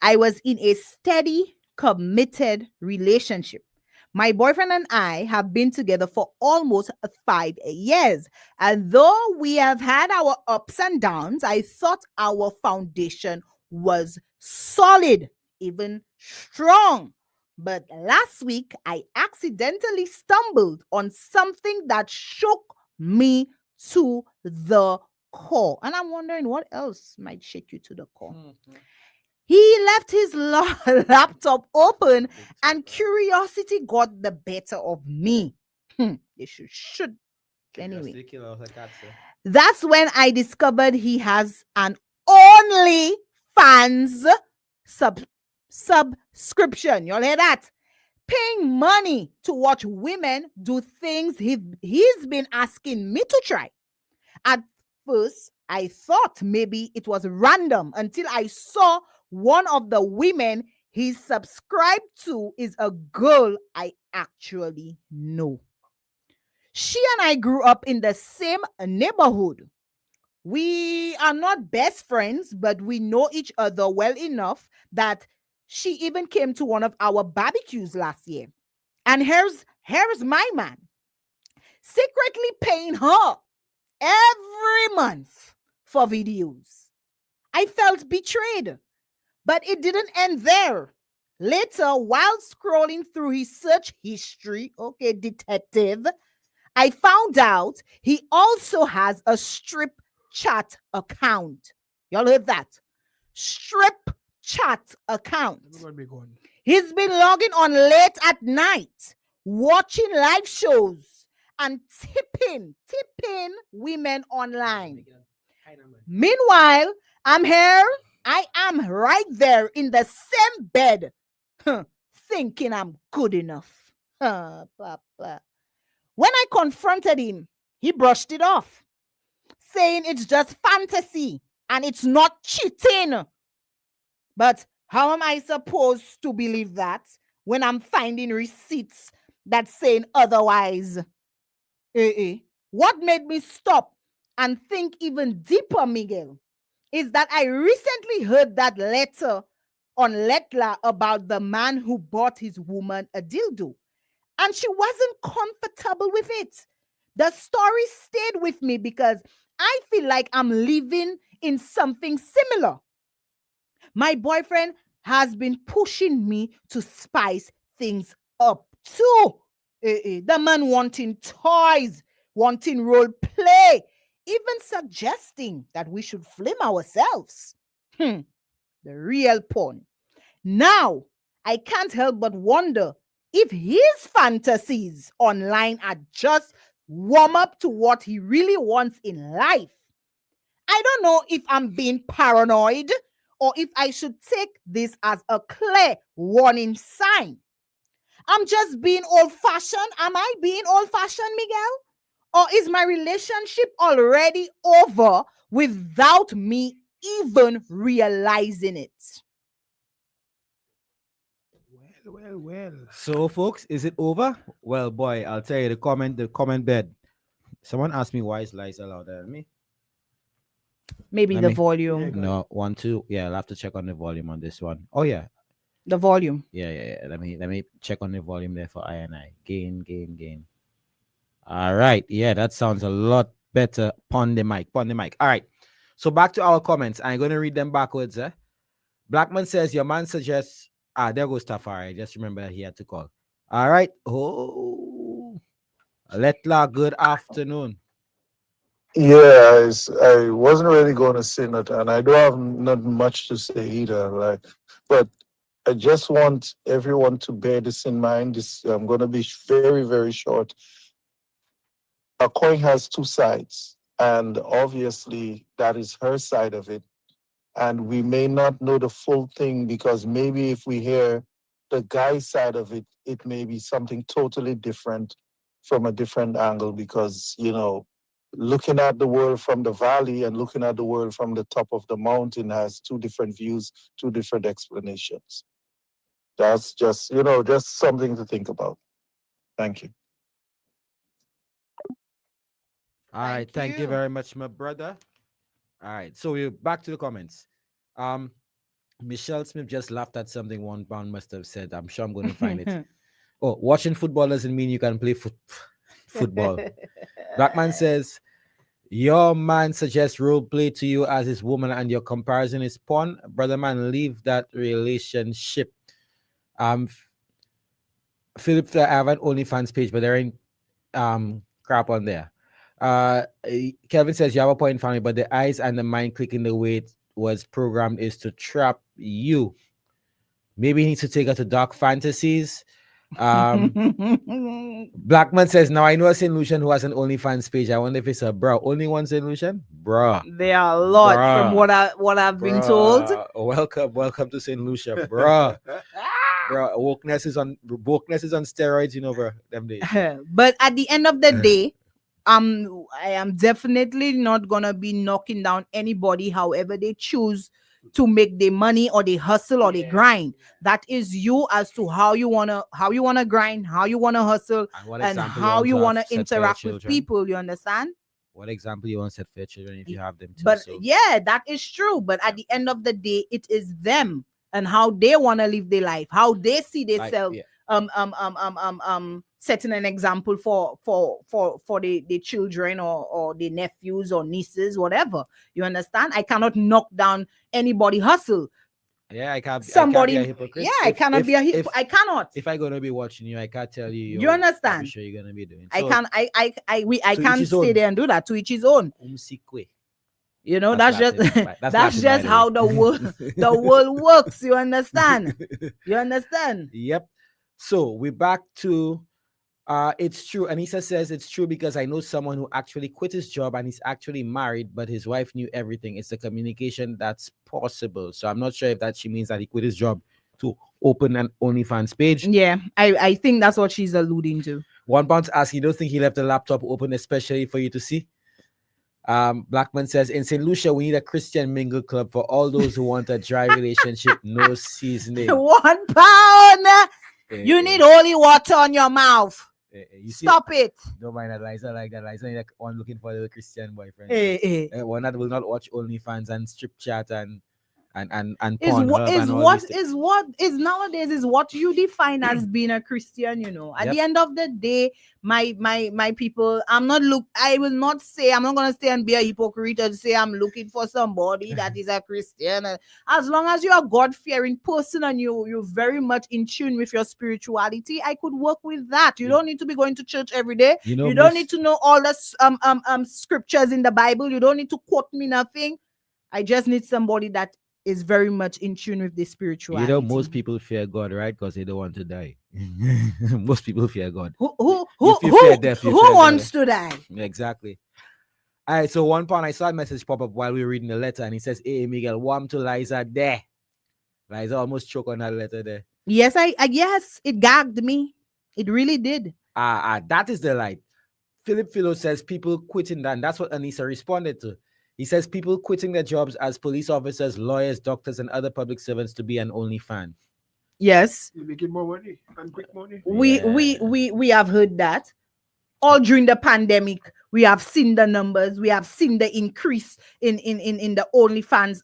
I was in a steady, committed relationship. My boyfriend and I have been together for almost 5 years. And though we have had our ups and downs, I thought our foundation was solid, even strong. But last week, I accidentally stumbled on something that shook me to the core. And I'm wondering what else might shake you to the core. Mm-hmm. He left his laptop open and curiosity got the better of me. They should. Anyway. That's when I discovered he has an OnlyFans subscription. Y'all hear that? Paying money to watch women do things he's been asking me to try. At first, I thought maybe it was random until I saw one of the women he subscribed to is a girl I actually know. She and I grew up in the same neighborhood. We are not best friends, but we know each other well enough that she even came to one of our barbecues last year. And here's my man, secretly paying her every month for videos. I felt betrayed. But it didn't end there. Later, while scrolling through his search history, okay, detective, I found out he also has a strip chat account. Y'all heard that? Strip chat account. He's been logging on late at night, watching live shows, and tipping women online. Meanwhile, I'm here. I am right there in the same bed, thinking I'm good enough. Papa. When I confronted him, he brushed it off, saying it's just fantasy and it's not cheating. But how am I supposed to believe that when I'm finding receipts that's saying otherwise? What made me stop and think even deeper, Miguel, is that I recently heard that letter on Lettre about the man who bought his woman a dildo, and she wasn't comfortable with it. The story stayed with me because I feel like I'm living in something similar. My boyfriend has been pushing me to spice things up too. The man wanting toys, wanting role play, even suggesting that we should film ourselves. The real porn. Now, I can't help but wonder if his fantasies online are just warm up to what he really wants in life. I don't know if I'm being paranoid or if I should take this as a clear warning sign. I'm just being old-fashioned. Am I being old-fashioned, Miguel? Or is my relationship already over without me even realizing it? Well. So, folks, is it over? Well, boy, I'll tell you the comment bed. Someone asked me why is Liza louder than me. Maybe the volume. No, 1, 2. Yeah, I'll have to check on the volume on this one. Oh yeah, the volume. Yeah. Let me check on the volume there for I and I. Gain. All right. Yeah, that sounds a lot better. Pon the mic. All right. So back to our comments. I'm going to read them backwards. Blackman says, your man suggests... there goes Tafari. Just remember he had to call. All right. Oh, Lettre, good afternoon. Yeah, I wasn't really going to say nothing, and I don't have not much to say either. But I just want everyone to bear this in mind. I'm going to be very, very short. A coin has two sides, and obviously that is her side of it. And we may not know the full thing because maybe if we hear the guy's side of it, it may be something totally different from a different angle because, looking at the world from the valley and looking at the world from the top of the mountain has two different views, two different explanations. That's just, just something to think about. Thank you. All right. Thank you very much, my brother. All right. So we're back to the comments. Michelle Smith just laughed at something One Pound must have said. I'm sure I'm going to find it. Oh, watching football doesn't mean you can play football. Blackman says, your man suggests role play to you as his woman and your comparison is porn. Brother man, leave that relationship. Philip, I have an OnlyFans page, but there ain't crap on there. Kevin says you have a point, family, but the eyes and the mind clicking the way it was programmed is to trap you. Maybe he needs to take her to dark fantasies. Blackman says, now I know a St. Lucian who has an OnlyFans page. I wonder if it's a bro. Only one St. Lucian? Bruh. There are a lot from what I've been told. Welcome to St. Lucia, bruh. Bro, wokeness is on steroids, bro. Them days. But at the end of the day, I am definitely not gonna be knocking down anybody, however they choose to make their money or they hustle or they grind. That is you as to how you wanna grind, how you wanna hustle, and how you wanna interact with people. You understand? What example you want to set for your children if you have them too? But yeah, that is true. But at the end of the day, it is them and how they want to live their life, how they see themselves setting an example for the children or the nephews or nieces, whatever. You understand? I cannot knock down anybody hustle. Yeah, I can't. Somebody, I can't be a hypocrite. Yeah, I cannot be a hypocrite. I cannot. If I'm gonna be watching you, I can't tell you. You understand? I'm sure you're gonna be doing. So, I can't stay there and do that. To each his own. You know, that's just how the world works. You understand? You understand? Yep. So we're back to it's true. Anissa says it's true because I know someone who actually quit his job and he's actually married, but his wife knew everything. It's the communication that's possible. So I'm not sure if that she means that he quit his job to open an OnlyFans page. Yeah, I think that's what she's alluding to. One Pound asks, you don't think he left the laptop open especially for you to see? Blackman says, in St. Lucia, we need a Christian mingle club for all those who want a dry relationship, no seasoning. £1. You need holy water on your mouth. Stop it. Don't mind that Liza like that. Liza like one looking for a little Christian boyfriend. One that will not watch OnlyFans and strip chat and nowadays is what you define as being a Christian. You know, at the end of the day, my people, I'm not gonna stay and be a hypocrite and say I'm looking for somebody that is a Christian. As long as you're a God-fearing person and you're very much in tune with your spirituality, I could work with that. You don't need to be going to church every day. You don't need to know all the scriptures in the Bible. You don't need to quote me nothing. I just need somebody that is very much in tune with the spirituality. You know, most people fear God, right? Because they don't want to die. Most people fear God. Who If you fear death, you who fear wants God. to die? Exactly. All right, so one point I saw a message pop up while we were reading the letter, and he says, "Hey, Miguel, warm to Liza there." Liza almost choked on that letter there. Yes, yes, it gagged me. It really did. That is the light. Philip Philo says people quitting that, and that's what Anissa responded to. He says people quitting their jobs as police officers, lawyers, doctors, and other public servants to be an OnlyFans. Yes. You're making more money and quick money. We have heard that. All during the pandemic, we have seen the numbers. We have seen the increase in the OnlyFans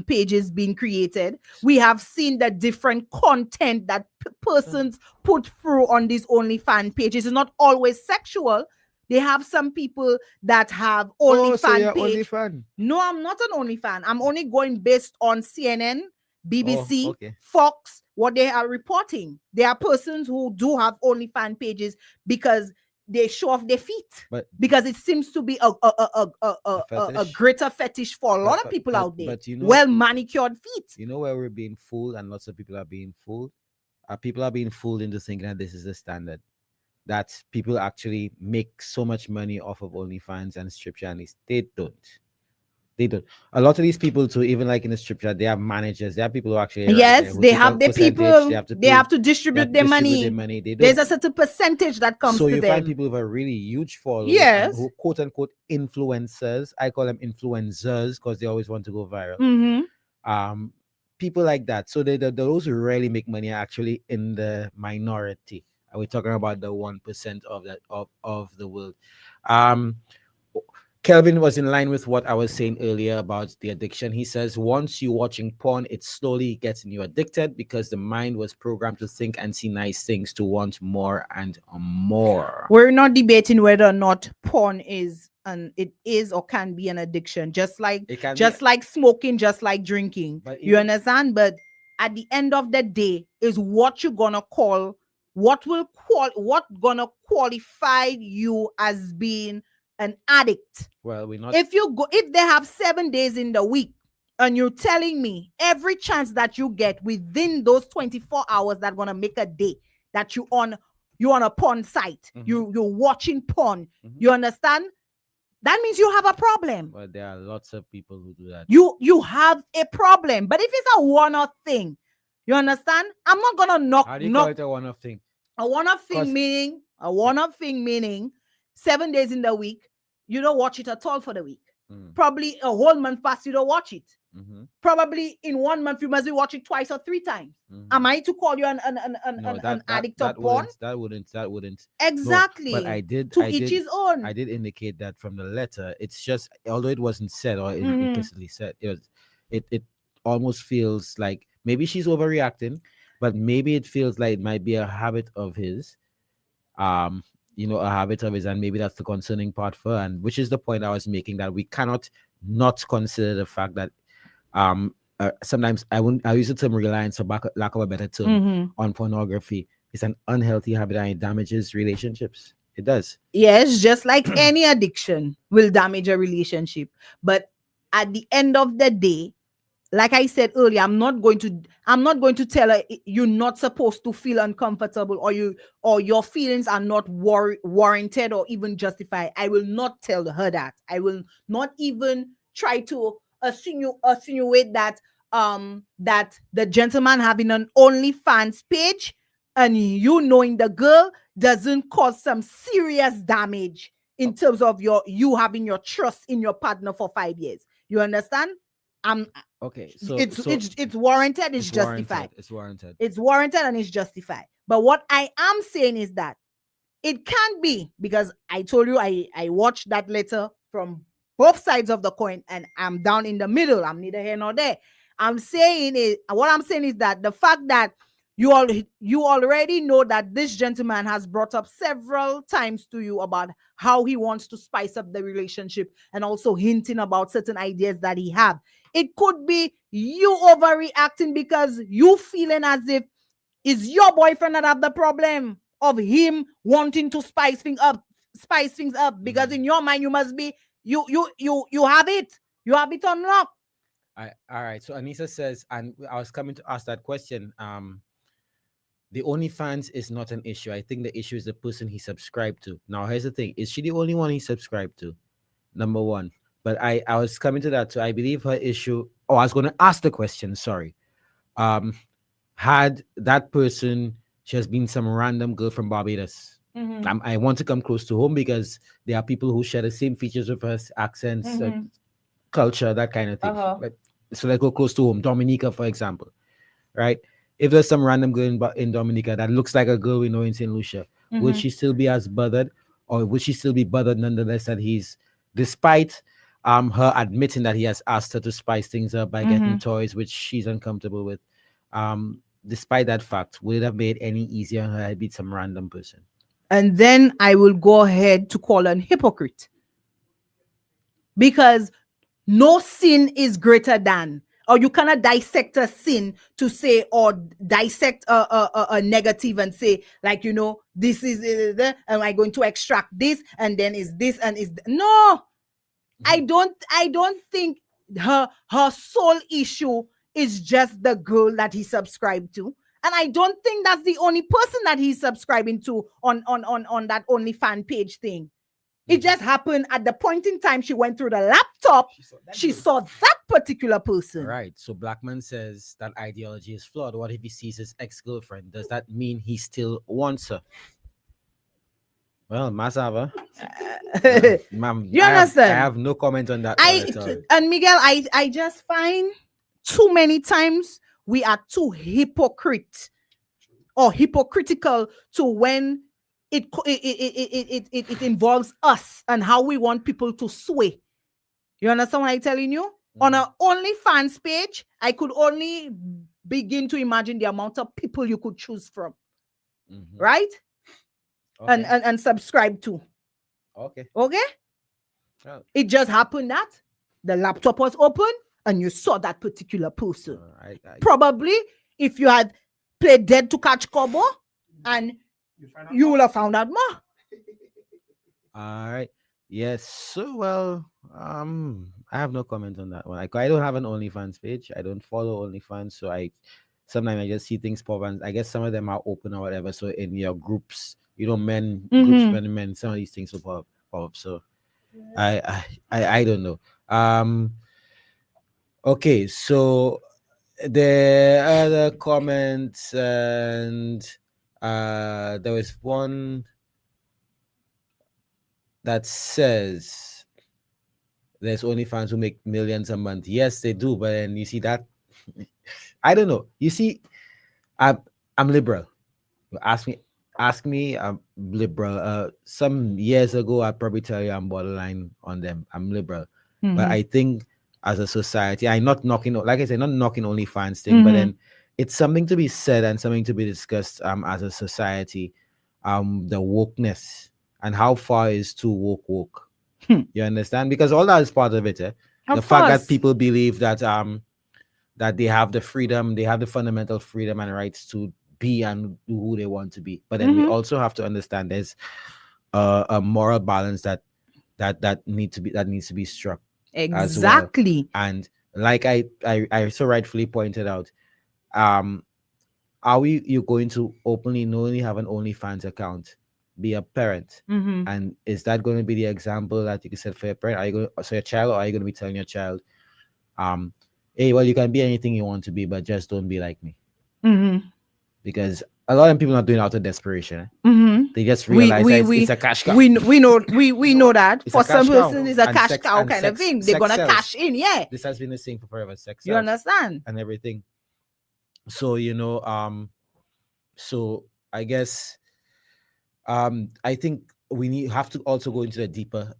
pages being created. We have seen the different content that persons put through on these OnlyFans pages. It's not always sexual. They have some people that have OnlyFans page. No, I'm not an OnlyFans. I'm only going based on CNN, BBC, Fox, what they are reporting. There are persons who do have OnlyFans pages because they show off their feet. Because it seems to be a greater fetish for a lot of people out there. But you know, well manicured feet. You know where we're being fooled, and lots of people are being fooled. People are being fooled into thinking that this is the standard. That people actually make so much money off of OnlyFans and strip channels. They don't. A lot of these people too, even like in the strip chat, they have managers. They have people who actually they have the people. They have to distribute their money. There's a certain percentage that comes to them. So you find people with a really huge following, who quote unquote influencers. I call them influencers because they always want to go viral. Mm-hmm. People like that. So those who really make money are actually in the minority. And we're talking about the 1% of that of the world. Kelvin was in line with what I was saying earlier about the addiction. He says, once you're watching porn, it slowly gets you addicted because the mind was programmed to think and see nice things, to want more and more. We're not debating whether or not porn is it is or can be an addiction, just like smoking, just like drinking. You understand? But at the end of the day, is what you're gonna call, what gonna qualify you as being an addict. Well, we're not. If they have 7 days in the week, and you're telling me every chance that you get within those 24 hours that gonna make a day that you're on a porn site, you're watching porn, you understand? That means you have a problem. Well, there are lots of people who do that. You have a problem. But if it's a one-off thing, you understand? I'm not gonna knock. How do you call it a one-off thing? A one-off thing meaning 7 days in the week, you don't watch it at all for the week. Probably a whole month past, you don't watch it. Probably in 1 month, you must be watching twice or 3 times. Am I to call you an addict of porn? That wouldn't. Exactly. No, but I did. Each his own. I did indicate that from the letter. It's just, although it wasn't said or implicitly said, it almost feels like maybe she's overreacting, but maybe it feels like it might be a habit of his. A habit of his, and maybe that's the concerning part for her, and which is the point I was making, that we cannot not consider the fact that sometimes I use the term reliance, for lack of a better term, on pornography. It's an unhealthy habit and it damages relationships. It does. Yes, just like any addiction will damage a relationship. But at the end of the day, like I said earlier, I'm not going to tell her you're not supposed to feel uncomfortable, or your feelings are not warranted or even justified. I will not tell her that. I will not even try to insinuate that that the gentleman having an OnlyFans page and you knowing the girl doesn't cause some serious damage in terms of you having your trust in your partner for 5 years. You understand? Okay, so it's warranted, it's justified. It's warranted and it's justified. But what I am saying is that it can be, because I told you I watched that letter from both sides of the coin, and I'm down in the middle. I'm neither here nor there. What I'm saying is that the fact that you already know that this gentleman has brought up several times to you about how he wants to spice up the relationship, and also hinting about certain ideas that he have. It could be you overreacting because you feeling as if it's your boyfriend that have the problem of him wanting to spice things up, because in your mind you must be you have it on lock. All right. So Anissa says, and I was coming to ask that question. The OnlyFans is not an issue. I think the issue is the person he subscribed to. Now, here's the thing: is she the only one he subscribed to? Number one. But I was coming to that too. I believe her issue. Oh, I was going to ask the question. Sorry. Had that person just been some random girl from Barbados? I want to come close to home because there are people who share the same features with us, accents, culture, that kind of thing. So let's go close to home. Dominica, for example, right? If there's some random girl in Dominica that looks like a girl we know in St. Lucia, would she still be as bothered, or would she still be bothered nonetheless that he's, despite her admitting that he has asked her to spice things up by getting toys which she's uncomfortable with, despite that fact, would it have made any easier on her to be some random person? And then I will go ahead to call an hypocrite, because no sin is greater than, or you cannot dissect a sin to say, or dissect a negative and say, like, you know, this is, am I going to extract this, and then is this, and is no. I don't think her sole issue is just the girl that he subscribed to. And I don't think that's the only person that he's subscribing to on that OnlyFans page thing. It just happened at the point in time she went through the laptop, she saw that particular person. Right. So Blackman says that ideology is flawed. What if he sees his ex-girlfriend? Does that mean he still wants her? Well, Masava. You understand? I have no comment on that. And Miguel, I just find too many times we are too hypocrite or hypocritical to when it involves us and how we want people to sway. You understand what I'm telling you? On an OnlyFans page, I could only begin to imagine the amount of people you could choose from. Right? Okay. And subscribe to. Okay. Oh. It just happened that the laptop was open and you saw that particular person. Probably if you had played dead to catch Kobo, and you will have found out more. All right. Yes. So well, I have no comment on that one. Like, I don't have an OnlyFans page. I don't follow OnlyFans, so sometimes I just see things pop, and I guess some of them are open or whatever. So in your groups, you know, groups, men, some of these things will pop up. So I don't know. Okay, so the other comments, and there was one that says there's only fans who make millions a month. Yes, they do, but then you see that I don't know. You see, I'm liberal. Ask me, I'm liberal. Some years ago, I'd probably tell you I'm borderline on them. I'm liberal. But I think as a society, I'm not knocking, like I said, not knocking OnlyFans thing, but then it's something to be said and something to be discussed as a society, the wokeness and how far is too woke. You understand? Because all that is part of it. The fact that people believe that that they have the freedom, they have the fundamental freedom and rights to be and do who they want to be. But then we also have to understand there's a moral balance that needs to be struck. Exactly. Well. And like I so rightfully pointed out, are you going to openly knowingly have an OnlyFans account, be a parent, and is that going to be the example that you can set for your parent? Are you going so your child, or are you going to be telling your child, hey, well, you can be anything you want to be, but just don't be like me? Because a lot of people are not doing it out of desperation. They just realize it's a cash cow. We know that for some person it's a cash cow kind of thing. They're gonna cash in. Yeah, this has been the same for forever. Sex, you understand, and everything. So you know, so I guess, I think we have to also go into the deeper.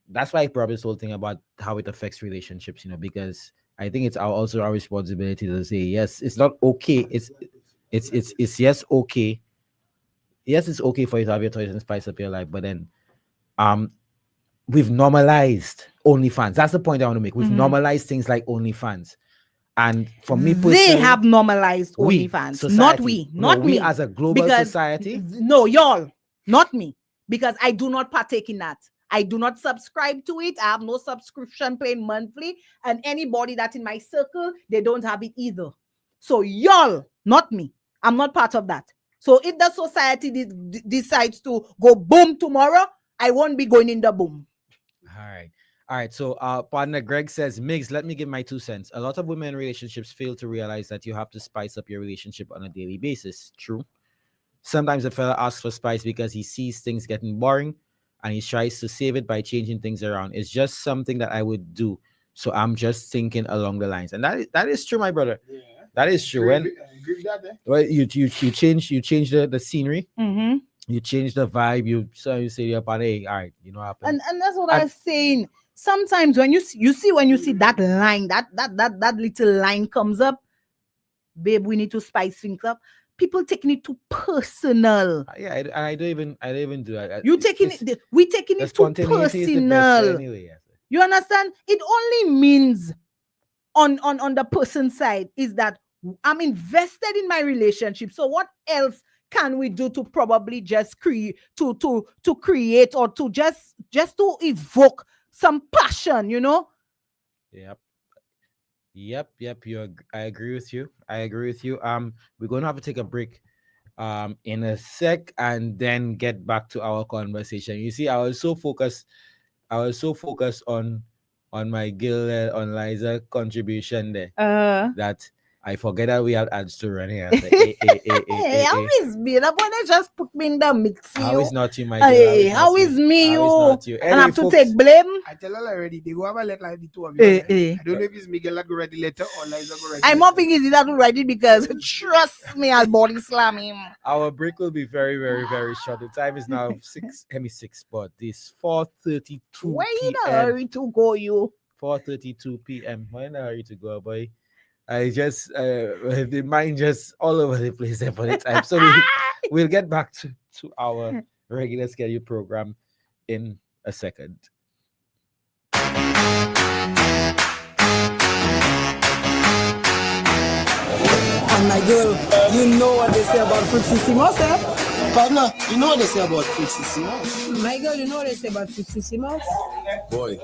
That's why I brought this whole thing about how it affects relationships. You know, because I think it's also our responsibility to say yes, it's not okay. It's yes, okay. Yes, it's okay for you to have your toys and spice up your life, but then we've normalized OnlyFans. That's the point I want to make. We've normalized things like OnlyFans. And for me personally, they have normalized OnlyFans. Society, not me as a global society. No, y'all, not me. Because I do not partake in that. I do not subscribe to it. I have no subscription paying monthly. And anybody that in my circle, they don't have it either. So y'all, not me. I'm not part of that. So if the society decides to go boom tomorrow, I won't be going in the boom. All right. So partner Greg says, Migs, let me give my 2 cents. A lot of women in relationships fail to realize that you have to spice up your relationship on a daily basis. True. Sometimes a fella asks for spice because he sees things getting boring and he tries to save it by changing things around. It's just something that I would do. So I'm just thinking along the lines. And that is true, my brother. Yeah. That is true. Well, you change the scenery. Mm-hmm. You change the vibe. You say you're about, hey, all right, you know what happened. And that's what I was saying. Sometimes when you see that line, that little line comes up, babe, we need to spice things up. People taking it too personal. Yeah, I don't even do that. We taking it too personal. Anyway, yeah. You understand? It only means on the person's side is that I'm invested in my relationship. So what else can we do to probably just create or to just to evoke some passion, you know? Yep. I agree with you. We're going to have to take a break in a sec and then get back to our conversation. You see, I was so focused on my Gil on Liza contribution there that I forget that we had ads to run here. Hey, how is me? That boy they just put me in the mix. How is not you, my girl? Hey, how is me? You and I have to take blame. I tell her already. They go have a letter like the two of you. I don't know if it's Miguel that go write the letter or Liza go write. I'm not thinking it's that to write it because trust me, I'll body slam him. Our break will be very, very, very short. The time is now 6, but this 4:32 p.m. Where you in a hurry to go, you? 4:32 p.m. Why in a hurry to go, boy? I just the mind just all over the place there for the time. So we'll get back to our regular schedule program in a second. And my girl, you know what they say about Fruitsissimo, eh? Partner, you know what they say about Fruitsissimo? My girl, you know what they say about Fruitsissimo? Boy,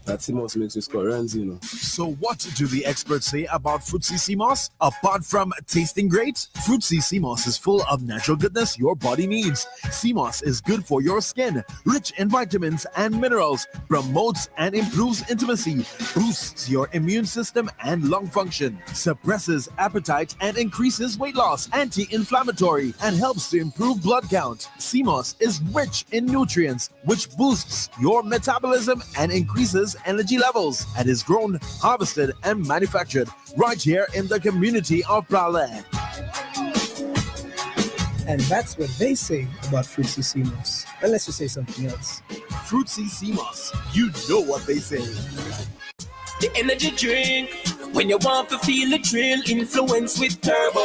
that Simos makes you score runs, you know. So what do the experts say about Fruitsissimo? Apart from tasting great, Fruitsissimo is full of natural goodness your body needs. Simos is good for your skin, rich in vitamins and minerals, promotes and improves intimacy, boosts your immune system and lung function, suppresses appetite and increases weight loss, anti-inflammatory, and helps to improve blood count. Simos is rich in nutrients, which boosts your metabolism and increases energy levels, and is grown, harvested, and manufactured right here in the community of Prale. And that's what they say about Fruitsissimo. Unless you say something else. Fruitsissimo, you know what they say. The energy drink, when you want to feel the thrill, influence with Turbo.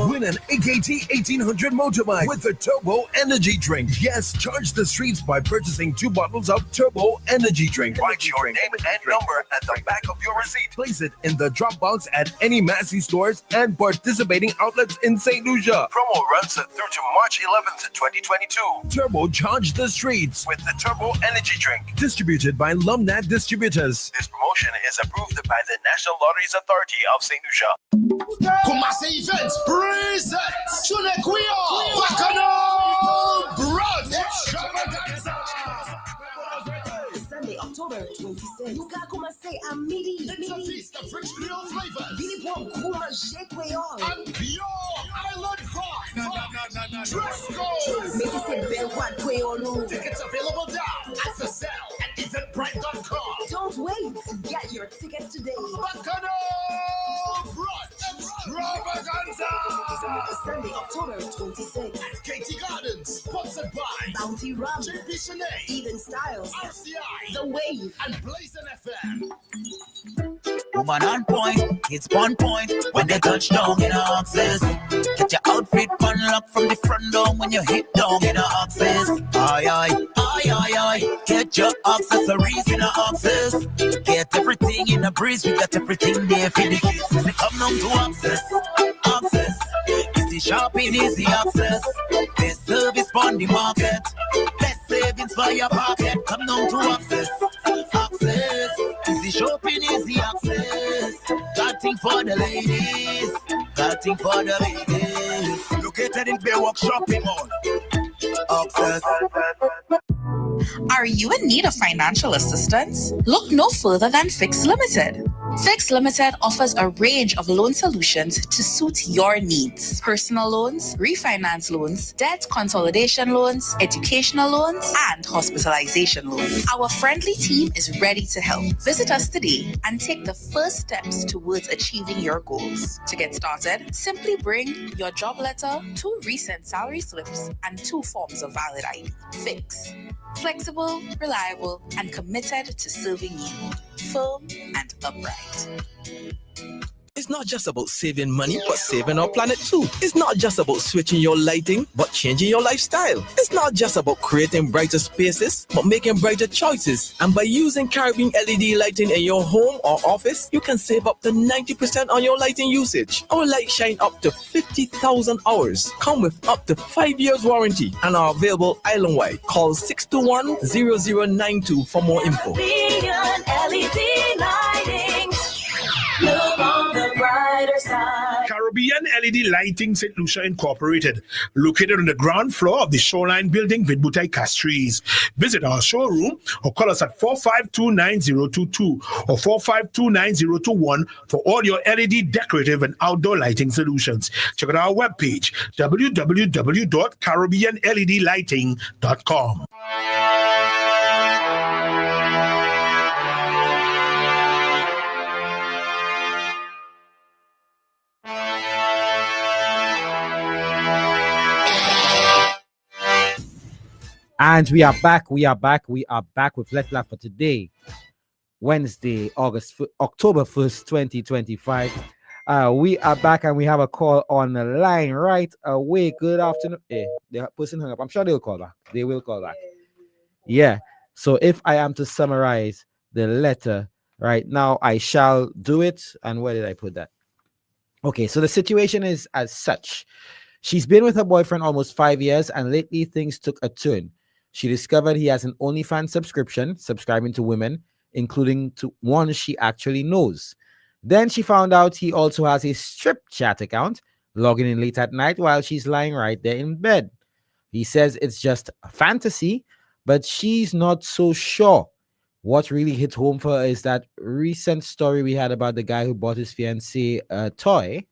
Win an AKT 1800 motorbike with the Turbo Energy Drink. Yes, charge the streets by purchasing 2 bottles of Turbo Energy Drink. Write your name and number at the back of your receipt. Place it in the drop box at any Massey stores and participating outlets in St. Lucia. Promo runs through to March 11th, 2022. Turbo charge the streets with the Turbo Energy Drink. Distributed by Lumnat Distributors. This promotion is approved by the National Lotteries Authority of St. Lucia. Kumasi Events presents Chunequio Bacano Brunch Extravaganza. Sunday, October 26th. Luka Kumase Amidi. It's a feast of rich Creole flavors. Vini Pom Kuma Shekweon. And pure island crime. Dress code. Mississippi Belquad Kweolu. Tickets available now at the sale at eventbrite.com. Don't wait. Get your tickets today. Bacano Brunch Extravaganza. Sunday, October 26th. At Katie Gardens. Sponsored by Bounty Rum. JP Shanae. Even Styles. RCI. The Wave. And Blazing FM. Woman on point, it's on point. When they touch down in our access, get your outfit unlocked from the front door when you hit down in our access. Aye. Get your accessories in our access. Get everything in a breeze. We got everything there for the kids. When they come down to access. It's the shopping, easy access. Best service on the market. Best savings for your pocket. Come down to access. Access. Easy shopping, easy access. Got thing for the ladies. Got thing for the ladies. Located in Baywalk Shopping Mall. Access. Are you in need of financial assistance? Look no further than Fix Limited. Fix Limited offers a range of loan solutions to suit your needs. Personal loans, refinance loans, debt consolidation loans, educational loans, and hospitalization loans. Our friendly team is ready to help. Visit us today and take the first steps towards achieving your goals. To get started, simply bring your job letter, 2 recent salary slips, and 2 forms of valid ID. Fix. Flexible, reliable, and committed to serving you. Firm and upright. It's not just about saving money, but saving our planet too. It's not just about switching your lighting, but changing your lifestyle. It's not just about creating brighter spaces, but making brighter choices. And by using Caribbean LED lighting in your home or office, you can save up to 90% on your lighting usage. Our lights shine up to 50,000 hours, come with up to 5 years warranty, and are available island-wide. Call 621-0092 for more info. Caribbean LED lighting. Look on the brighter side. Caribbean LED Lighting St. Lucia Incorporated, located on the ground floor of the Shoreline Building, Vidbutai Castries. Visit our showroom or call us at 452-9022 or 452-9021 for all your LED decorative and outdoor lighting solutions. Check out our webpage, www.caribbeanledlighting.com. And we are back with Lettre for today, Wednesday, October 1st, 2025. We are back and we have a call on the line right away. Good afternoon. The person hung up. I'm sure they'll call back. They will call back. Yeah. So if I am to summarize the letter right now, I shall do it. And where did I put that? Okay. So the situation is as such. She's been with her boyfriend almost 5 years, and lately things took a turn. She discovered he has an OnlyFans subscription, subscribing to women, including to one she actually knows. Then she found out he also has a strip chat account, logging in late at night while she's lying right there in bed. He says it's just a fantasy, but she's not so sure. What really hit home for her is that recent story we had about the guy who bought his fiancée a toy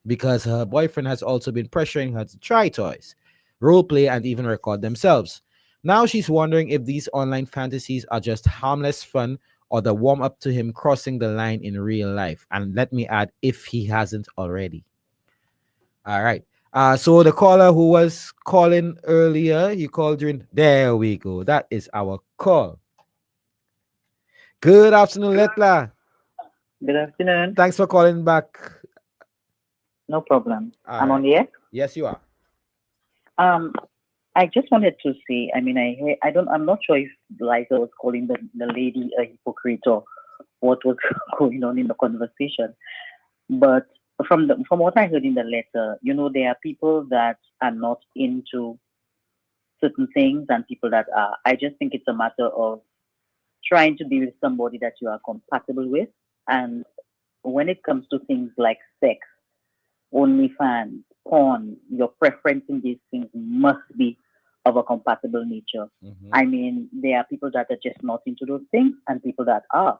because her boyfriend has also been pressuring her to try toys, role play, and even record themselves. Now she's wondering if these online fantasies are just harmless fun or the warm up to him crossing the line in real life. And let me add, if he hasn't already. All right. So the caller who was calling earlier, he called during. There we go. That is our call. Good afternoon, Lettre. Good afternoon. Thanks for calling back. No problem. I'm on the air. Yes, you are. I just wanted to say, I'm not sure if Liza was calling the lady a hypocrite or what was going on in the conversation. But from what I heard in the letter, there are people that are not into certain things and people that are. I just think it's a matter of trying to be with somebody that you are compatible with. And when it comes to things like sex, OnlyFans, porn, your preference in these things must be of a compatible nature. I mean, there are people that are just not into those things and people that are.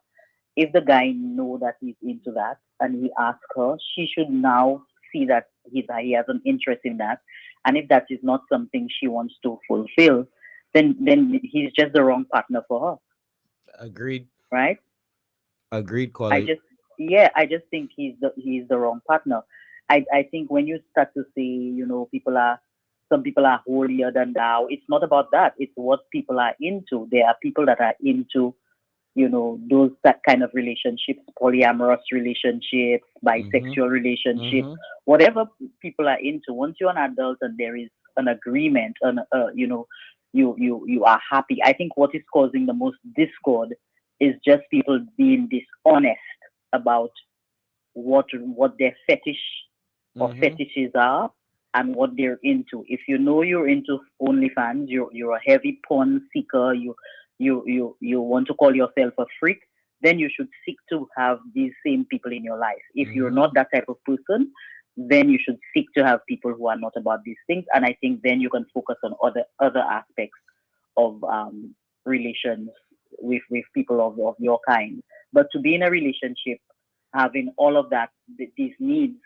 If the guy know that he's into that and he asks her, she should now see that he has an interest in that. And if that is not something she wants to fulfill, then he's just the wrong partner for her. Agreed. Right? Agreed, Colin. I just think he's the wrong partner. I think when you start to see, some people are holier than thou, it's not about that. It's what people are into. There are people that are into, that kind of relationships, polyamorous relationships, bisexual relationships, whatever people are into. Once you're an adult and there is an agreement, and you are happy. I think what is causing the most discord is just people being dishonest about what their fetish or fetishes are, and what they're into. If you know you're into OnlyFans, you're a heavy porn seeker, you want to call yourself a freak, then you should seek to have these same people in your life. If you're not that type of person, then you should seek to have people who are not about these things. And I think then you can focus on other aspects of relations with people of your kind. But to be in a relationship, having all of that, these needs,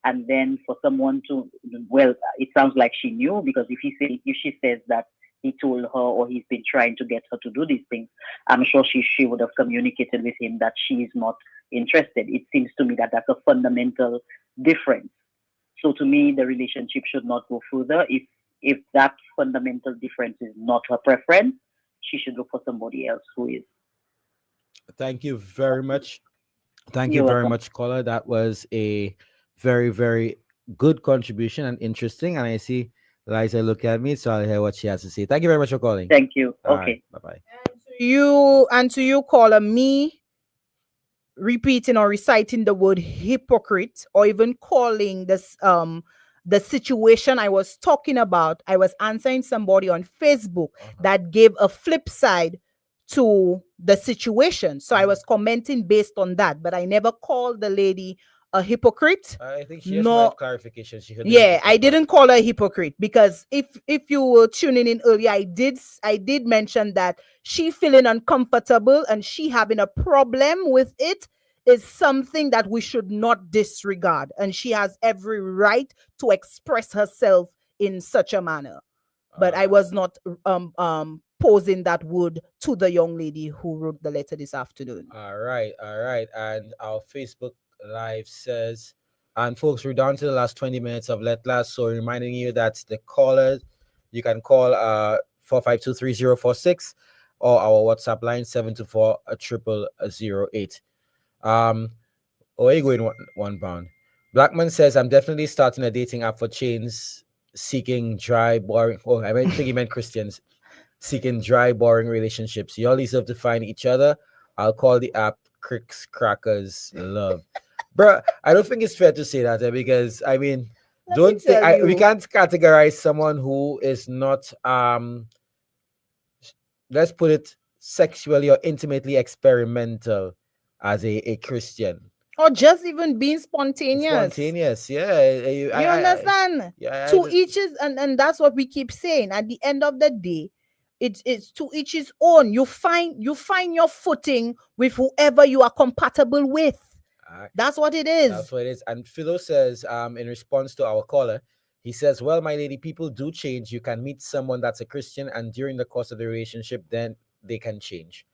and then for someone to, well, it sounds like she knew, because if she says that he told her or he's been trying to get her to do these things, I'm sure she would have communicated with him that she is not interested. It seems to me that that's a fundamental difference. So to me, the relationship should not go further. If that fundamental difference is not her preference, she should look for somebody else who is. Thank you very much. Thank you You're very welcome. much, caller. That was a very, very good contribution and interesting. And I see Liza look at me, so I'll hear what she has to say. Thank you very much for calling. Thank you. All Okay. right, bye-bye. To you, caller, me repeating or reciting the word hypocrite, or even calling this the situation I was talking about, I was answering somebody on Facebook that gave a flip side to the situation. So I was commenting based on that, but I never called the lady a hypocrite. I think she has more clarification. She could do it Yeah, with I her. didn't call her a hypocrite, because if you were tuning in earlier, I did mention that she feeling uncomfortable and she having a problem with it is something that we should not disregard, and she has every right to express herself in such a manner. But I was not posing that word to the young lady who wrote the letter this afternoon. All right. And our Facebook Live says, and folks, we're down to the last 20 minutes of Lettre. So reminding you that the callers, you can call 452-3046 or our WhatsApp line 724-0008. Where you going one pound? Blackman says, I'm definitely starting a dating app for chains seeking dry, boring. Oh, I think he meant Christians seeking dry, boring relationships. You all deserve to find each other. I'll call the app Cricks Crackers Love. Bruh, I don't think it's fair to say that because I mean, we can't categorize someone who is not let's put it sexually or intimately experimental as a Christian. Or just even being spontaneous. Yeah. You understand? To each is, and that's what we keep saying. At the end of the day, it's to each his own. You find your footing with whoever you are compatible with. That's what it is. That's what it is. And Philo says, in response to our caller, he says, well, my lady, people do change. You can meet someone that's a Christian, and during the course of the relationship, then they can change.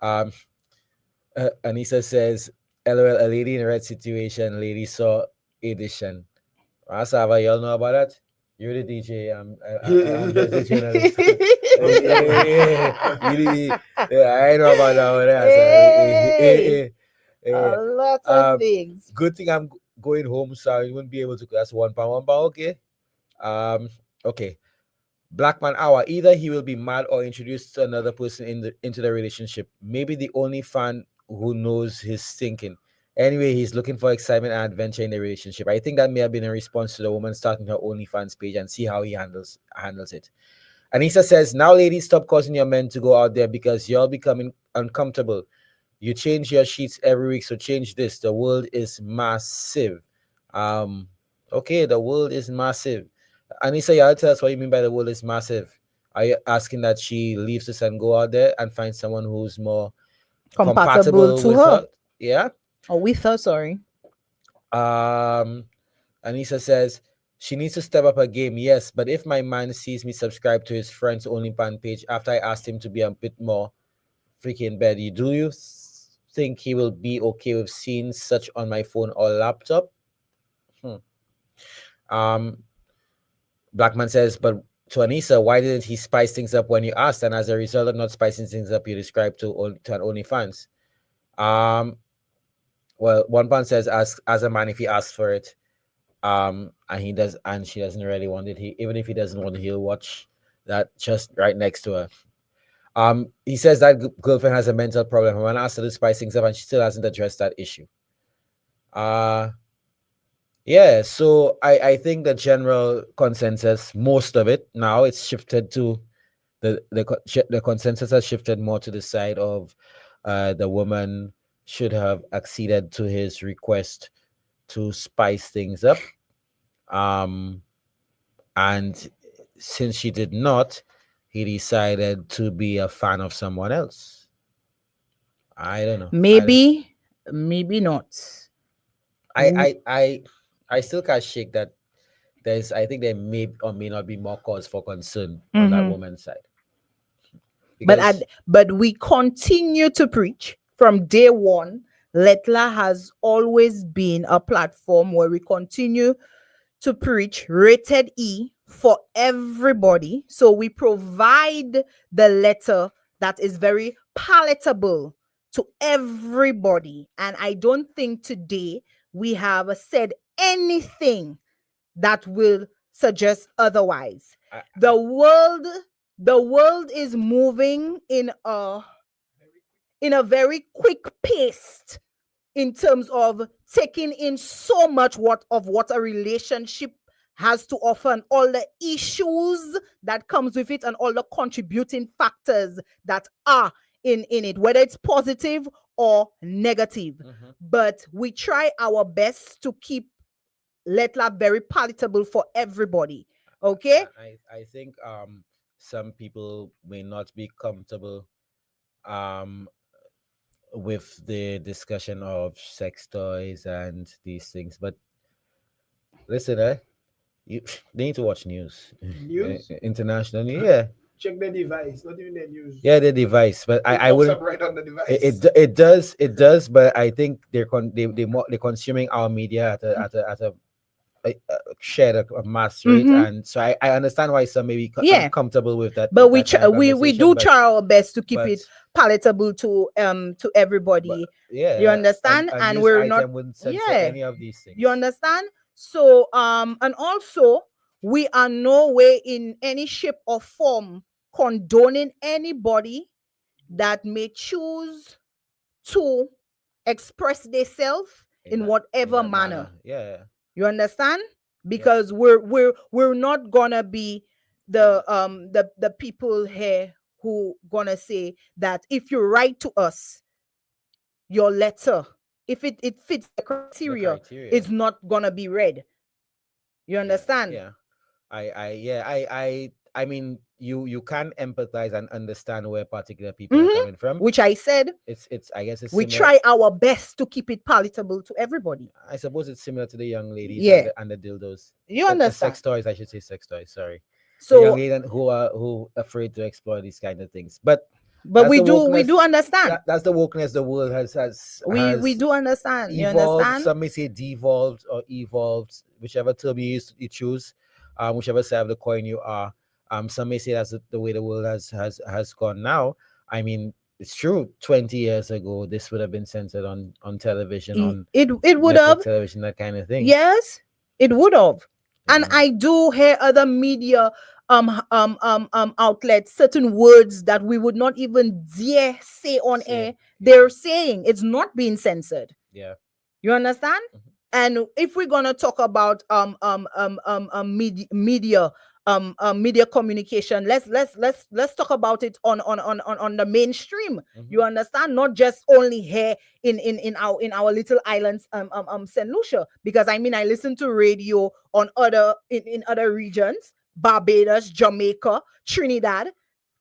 Anissa says, LOL, a lady in a red situation, lady saw edition. Asava, y'all know about that? You're the DJ. I'm just the journalist. I know about that one. A lot of things. Good thing I'm going home, so I won't be able to. That's £1, okay? Okay. Black man hour. Either he will be mad or introduced to another person into the relationship. Maybe the only fan who knows his thinking. Anyway, he's looking for excitement and adventure in the relationship. I think that may have been in response to the woman starting her OnlyFans page and see how he handles it. Anissa says, now ladies, stop causing your men to go out there because you're becoming uncomfortable. You change your sheets every week, so change this. The world is massive. Okay, the world is massive. Anissa, y'all tell us what you mean by the world is massive. Are you asking that she leaves this and go out there and find someone who's more compatible to with her? Yeah. Or with her, sorry. Anissa says she needs to step up her game. Yes, but if my man sees me subscribe to his friend's OnlyFans page after I asked him to be a bit more freaking betty, do you think he will be okay with seeing such on my phone or laptop? Blackman says, but to Anissa, why didn't he spice things up when you asked? And as a result of not spicing things up, you described to an OnlyFans. Well, one pound says, as a man, if he asks for it, and he does, and she doesn't really want it, even if he doesn't want it, he'll watch that just right next to her. He says that girlfriend has a mental problem. When I asked her to spice things up, and she still hasn't addressed that issue. Yeah, so I think the general consensus, most of it now, it's shifted to the consensus has shifted more to the side of the woman should have acceded to his request to spice things up. Um, and since she did not, he decided to be a fan of someone else. I don't know. Maybe, maybe not. I still can't shake that. I think there may or may not be more cause for concern on that woman's side. Because But we continue to preach from day one. Lettre has always been a platform where we continue to preach rated E for everybody. So we provide the letter that is very palatable to everybody. And I don't think today we have said anything that will suggest otherwise. The world is moving in a very quick pace in terms of taking in so much what a relationship has to offer and all the issues that comes with it and all the contributing factors that are in it, whether it's positive or negative. But we try our best to keep Lettre very palatable for everybody. Okay? I think some people may not be comfortable with the discussion of sex toys and these things, but listen, they need to watch news. News? International news, yeah. Check the device, not even the news. Yeah, the device, but I pops would up right on the device. It does, but I think they're consuming our media at a shared a mass rate, and so I understand why some may be uncomfortable with that. But with that kind of we do conversation, try our best to keep but- it palatable to everybody. yeah, You understand? a And news we're item not wouldn't censor any of these things. You understand? So and also we are no way in any shape or form condoning anybody that may choose to express themselves in whatever manner. Yeah. You understand? Because we're not gonna be the people here who gonna say that if you write to us your letter, if it fits the criteria, it's not gonna be read. You understand? Yeah. I mean, you can empathize and understand where particular people are coming from, Which I said. It's I guess it's We similar. try our best to keep it palatable to everybody. I suppose it's similar to the young ladies Yeah. and the dildos. You The understand? sex toys, I should say sex toys, sorry. So- the young ladies who are afraid to explore these kind of things. But But that's we the do wokeness- understand. That's the wokeness the world has We do understand. You evolved. understand? Some may say devolved or evolved, whichever term you choose, whichever side of the coin you are. Some may say that's the way the world has gone now. I mean, it's true. 20 years ago, this would have been censored on television. It would network have television, that kind of thing. Yes, it would have. And I do hear other media outlets certain words that we would not even dare say on air. They're saying it's not being censored. Yeah. You understand? And if we're gonna talk about media communication, let's talk about it on the mainstream. You understand? Not just only here in our little islands St. Lucia, because I mean I listen to radio on in other regions, Barbados, Jamaica, Trinidad,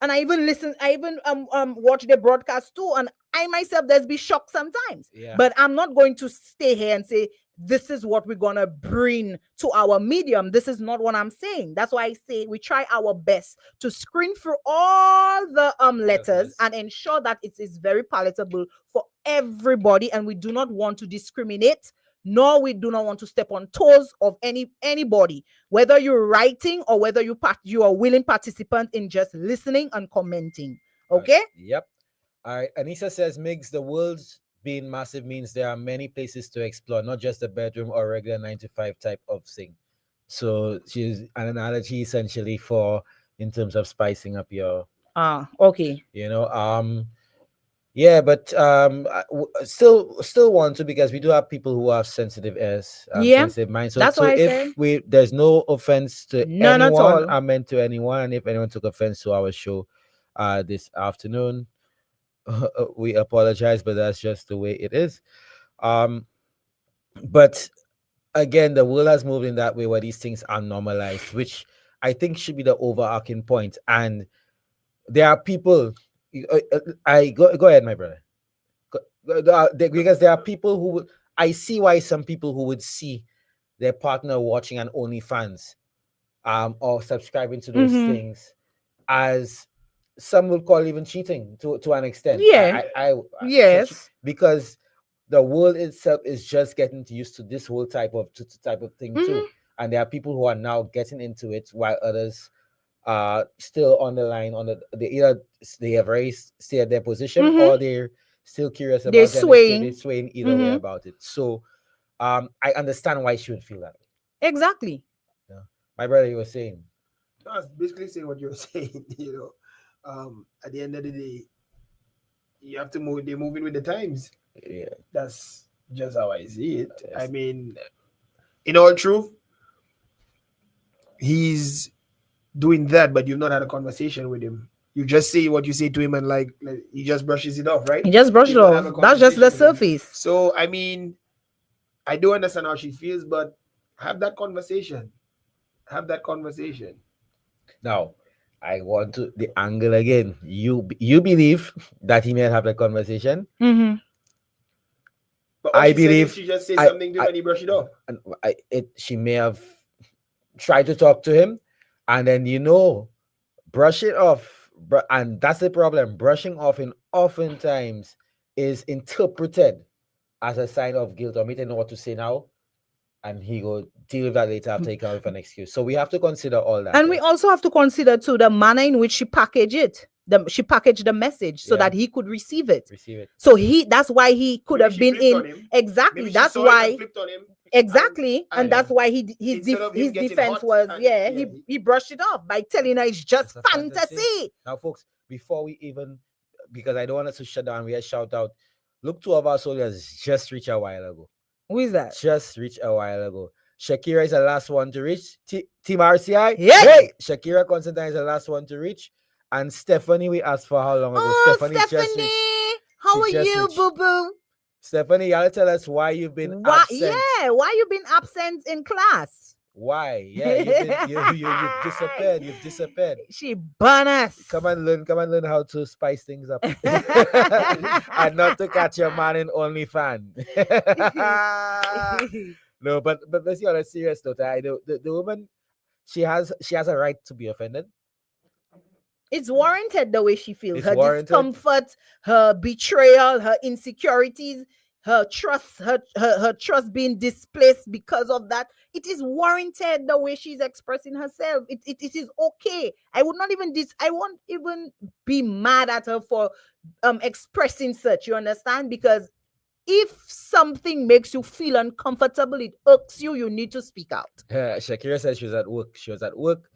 and I even watch the broadcast too, and I myself there's be shocked sometimes. Yeah. But I'm not going to stay here and say this is what we're gonna bring to our medium. This is not what I'm saying. That's why I say we try our best to screen through all the letters and ensure that it is very palatable for everybody, and we do not want to discriminate, nor we do not want to step on toes of anybody, whether you're writing or whether you are willing participant in just listening and commenting. Okay. Yep. All right. Anissa says, Migs, the world's being massive means there are many places to explore, not just the bedroom or regular 9 to 5 type of thing. So she's an analogy essentially for in terms of spicing up your okay. You know, Yeah, but still want to, because we do have people who have sensitive ears, Yeah, sensitive minds. So that's why I if said there's no offense to none at anyone, all. I meant to anyone. And if anyone took offense to our show, this afternoon, we apologize, but that's just the way it is. But again, the world has moved in that way where these things are normalized, which I think should be the overarching point. And there are people. I go ahead, my brother. Because there are people who would, I see why some people who would see their partner watching an OnlyFans, or subscribing to those Mhm. things, as some would call even cheating to an extent. Yeah. Yes. Because the world itself is just getting used to this whole type of thing too, Mhm. and there are people who are now getting into it while others are still on the line. They either they have already stay at their position, Mhm. or they're still curious They're about it, and swaying. they're swaying either way Mhm. about it. So I understand why she would feel that way. Exactly. Yeah. My brother, you were saying. I was basically saying what you're saying. At the end of the day, you have to move. They're moving with the times. Yeah, that's just how I see it. I mean, in all truth, he's doing that, but you've not had a conversation with him. You just say what you say to him, and like he just brushes it off, right? He just brushed it You've not had off. a That's just the conversation with him. surface. So I mean, I do understand how she feels, but have that conversation. Have that conversation. Now, I want to the angle again. You believe that he may have that conversation. Mm-hmm. But all I she said is believe she just say something to him and he brush it off. And she may have tried to talk to him, and then brush it off. And that's the problem. Brushing off in oftentimes is interpreted as a sign of guilt, or me to know what to say now, and he go deal with that later after he come with an excuse. So we have to consider all that. And we also have to consider too the manner in which she packaged it. She packaged the message so that he could receive it. So that's why he could have been in exactly. Maybe That's she saw it and why flipped on him. Exactly, and that's why his instead of him getting defense hot was and- he brushed it off by telling her it's just It's a fantasy. Now, folks, before we even, because I don't want us to shut down, we had shout out. Look, two of our soldiers just reached a while ago. Who is that? Just reached a while ago. Shakira is the last one to reach. Team RCI. Yeah. Hey, Shakira Constantine is the last one to reach. And Stephanie, we asked for how long ago? Oh, Just reached. how are just you, reached. boo boo? Stephanie, y'all tell us why you've been absent. Yeah, why you been absent in class? Why? Yeah, you've disappeared. You've disappeared. She burn us. Come and learn how to spice things up. And not to catch your man in OnlyFans. No, but let's be on a serious note. The woman, she has a right to be offended. It's warranted the way she feels. It's Her warranted. discomfort, her betrayal, her insecurities, her trust, her trust being displaced because of that. It is warranted the way she's expressing herself. It is okay. I would not even I won't even be mad at her for expressing such. You understand? Because if something makes you feel uncomfortable, it irks you, you need to speak out. Shakira said she was at work.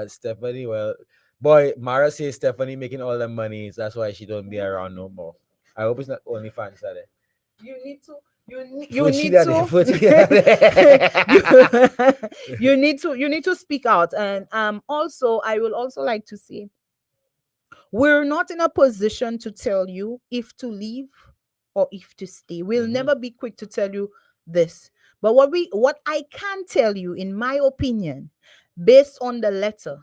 Stephanie, well, boy, Mara says Stephanie making all the money. That's why she don't be around no more. I hope it's not OnlyFans that. You need to you need to speak out. And also I will also like to say we're not in a position to tell you if to leave or if to stay. We'll never be quick to tell you this. But what I can tell you, in my opinion, based on the letter,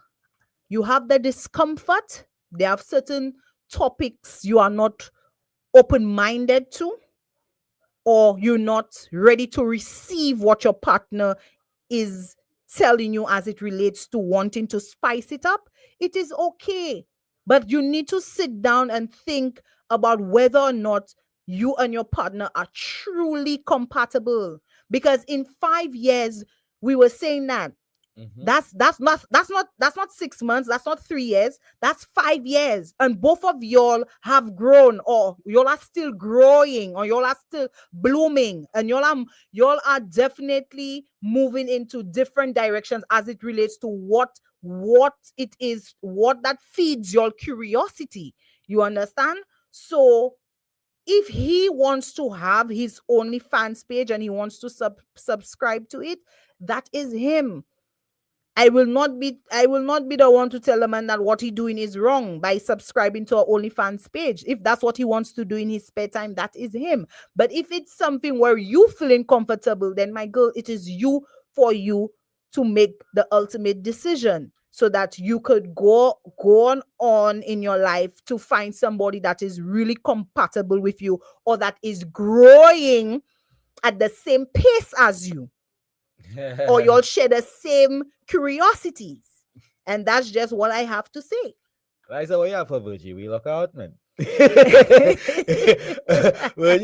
you have the discomfort. There are certain topics you are not open-minded to, or you're not ready to receive what your partner is telling you as it relates to wanting to spice it up. It is okay. But you need to sit down and think about whether or not you and your partner are truly compatible. Because in 5 years, we were saying that that's not 6 months, that's not 3 years, that's 5 years, and both of y'all have grown, or y'all are still growing, or y'all are still blooming, and y'all are definitely moving into different directions as it relates to what it is, what that feeds your curiosity. You understand? So if he wants to have his OnlyFans page and he wants to subscribe to it, that is him. I will not be the one to tell a man that what he doing is wrong by subscribing to our OnlyFans page. If that's what he wants to do in his spare time, that is him. But if it's something where you feeling comfortable, then my girl, it is you for you to make the ultimate decision so that you could go on in your life to find somebody that is really compatible with you or that is growing at the same pace as you. Or you'll share the same curiosities. And that's just what I have to say. Liza, what you have for Virgie? We look out, man. Virgie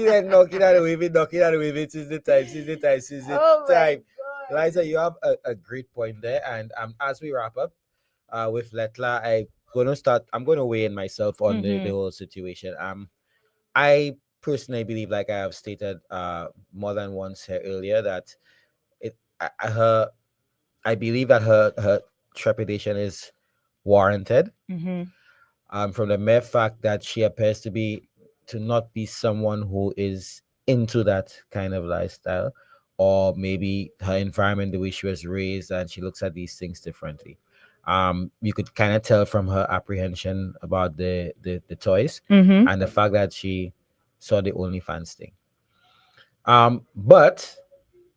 then knocking at the women since the time. Liza, you have a great point there. And as we wrap up with Lettre, I'm gonna weigh in myself on the whole situation. I personally believe, like I have stated more than once here earlier, that I believe that her trepidation is warranted. From the mere fact that she appears to not be someone who is into that kind of lifestyle, or maybe her environment, the way she was raised, and she looks at these things differently. You could kind of tell from her apprehension about the toys and the fact that she saw the OnlyFans thing. But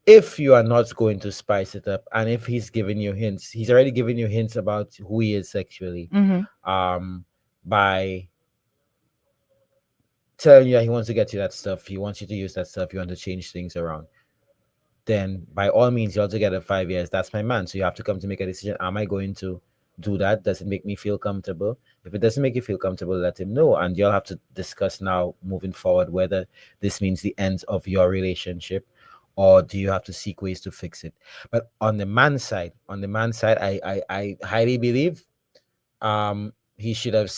if you are not going to spice it up, and if he's giving you hints, he's already given you hints about who he is sexually, by telling you that he wants to get you that stuff, he wants you to use that stuff, you want to change things around, then by all means, you're together 5 years. That's my man. So you have to come to make a decision. Am I going to do that? Does it make me feel comfortable? If it doesn't make you feel comfortable, let him know. And you'll have to discuss now moving forward whether this means the end of your relationship, or do you have to seek ways to fix it? But on the man's side, I highly believe he should have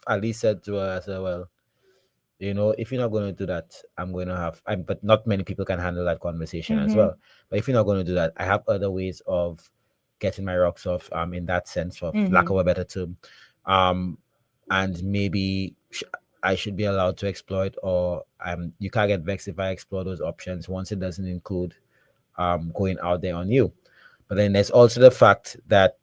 at least said to her as well, if you're not going to do that, I'm going to have, but not many people can handle that conversation as well. But if you're not going to do that, I have other ways of getting my rocks off, in that sense, of lack of a better term. And maybe I should be allowed to exploit, or you can't get vexed if I explore those options once it doesn't include going out there on you. But then there's also the fact that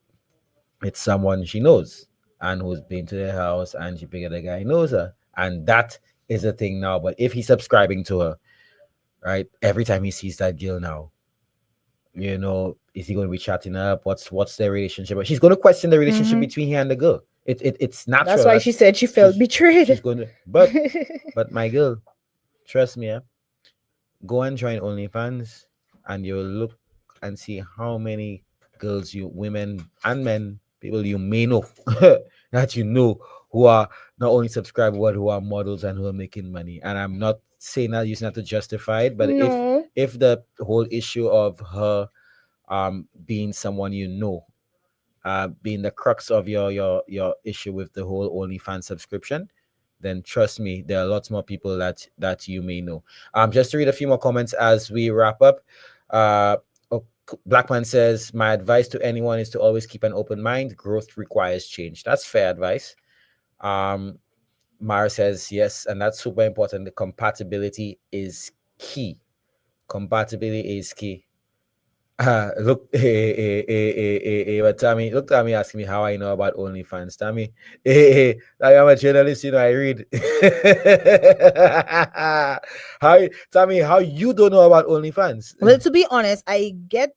it's someone she knows and who's been to their house, and she figured the guy knows her, and that is a thing now. But if he's subscribing to her, right, every time he sees that girl now, is he going to be chatting her up? What's their relationship? She's going to question the relationship between her and the girl. It's natural. That's why she said she felt betrayed. She's going to, but my girl, trust me, go and join OnlyFans, and you'll look and see how many girls, women and men, people you may know that who are not only subscribed, but who are models and who are making money. And I'm not saying that using that to justify it, but if the whole issue of her being someone being the crux of your issue with the whole OnlyFans subscription, then trust me, there are lots more people that you may know. Just to read a few more comments as we wrap up. Blackman says, my advice to anyone is to always keep an open mind. Growth requires change. That's fair advice. Mara says, yes, and that's super important. The compatibility is key. Compatibility is key. Look, but Tammy, look at me asking me how I know about OnlyFans. Tammy, I'm a journalist, I read. How you don't know about OnlyFans? Well, to be honest, I got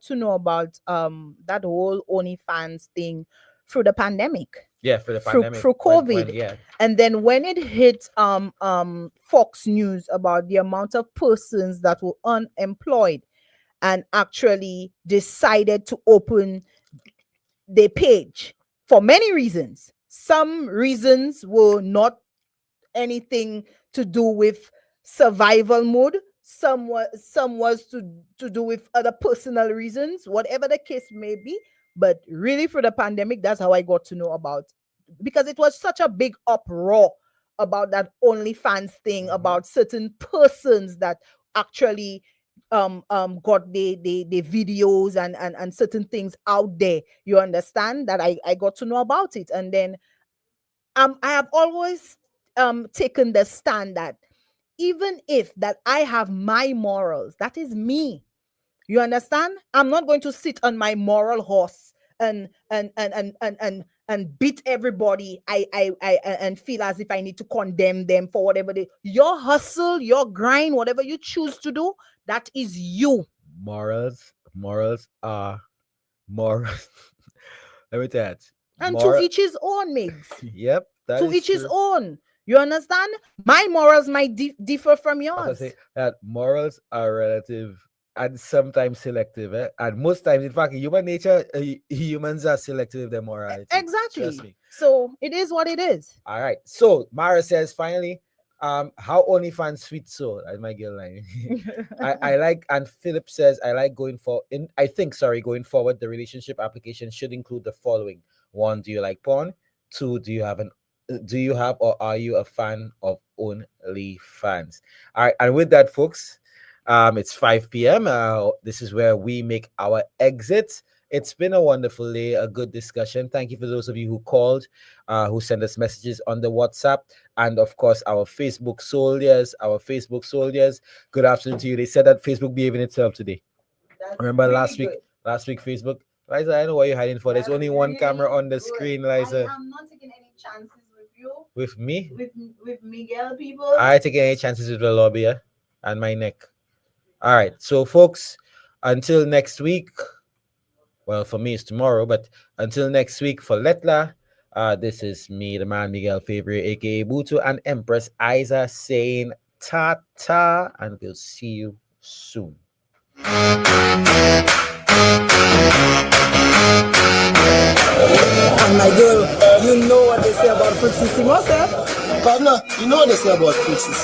to know about that whole OnlyFans thing through the pandemic. Yeah, for the pandemic. Through COVID. And then when it hit Fox News about the amount of persons that were unemployed and actually decided to open their page for many reasons. Some reasons were not anything to do with survival mode. Some was to do with other personal reasons, whatever the case may be. But really, for the pandemic, that's how I got to know about, because it was such a big uproar about that OnlyFans thing, about certain persons that actually got the videos and certain things out there. You understand that I got to know about it. And then I have always taken the stand that even if that I have my morals, that is me. You understand? I'm not going to sit on my moral horse and beat everybody. I and feel as if I need to condemn them for whatever your hustle, your grind, whatever you choose to do, that is you. Morals are morals. Let me tell you. And to each his own, Migs. Yep, that to is each his true. own. You understand? My morals might differ from yours. I say that morals are relative and sometimes selective, and most times, in fact, human nature, humans are selective with their morality. Exactly. Trust me. So it is what it is. All right. So Mara says finally, how OnlyFans sweet soul. That's my girl line. I like, and Philip says I like going forward. Going forward, the relationship application should include the following: 1, do you like porn? 2, do you have or are you a fan of OnlyFans? All right, and with that, folks, it's 5 p.m. This is where we make our exit. It's been a wonderful day, a good discussion. Thank you for those of you who called, who sent us messages on the WhatsApp, and of course our Facebook soldiers. Good afternoon to you. They said that Facebook behaving itself today. Remember last week Facebook. Liza, I know what you're hiding for. There's only one camera on the screen, Liza. I'm not taking any chances with you. With me? With Miguel people. I take any chances with the lobby, and my neck. All right, so folks, until next week. Well, for me, it's tomorrow, but until next week for Lettre, this is me, the man Miguel FEVRIER, aka Butu, and Empress Isa saying ta-ta, and we'll see you soon. And my girl, you know what they say about Fruitsissimo, eh? Partner, you know what they say about Fruitsissimo.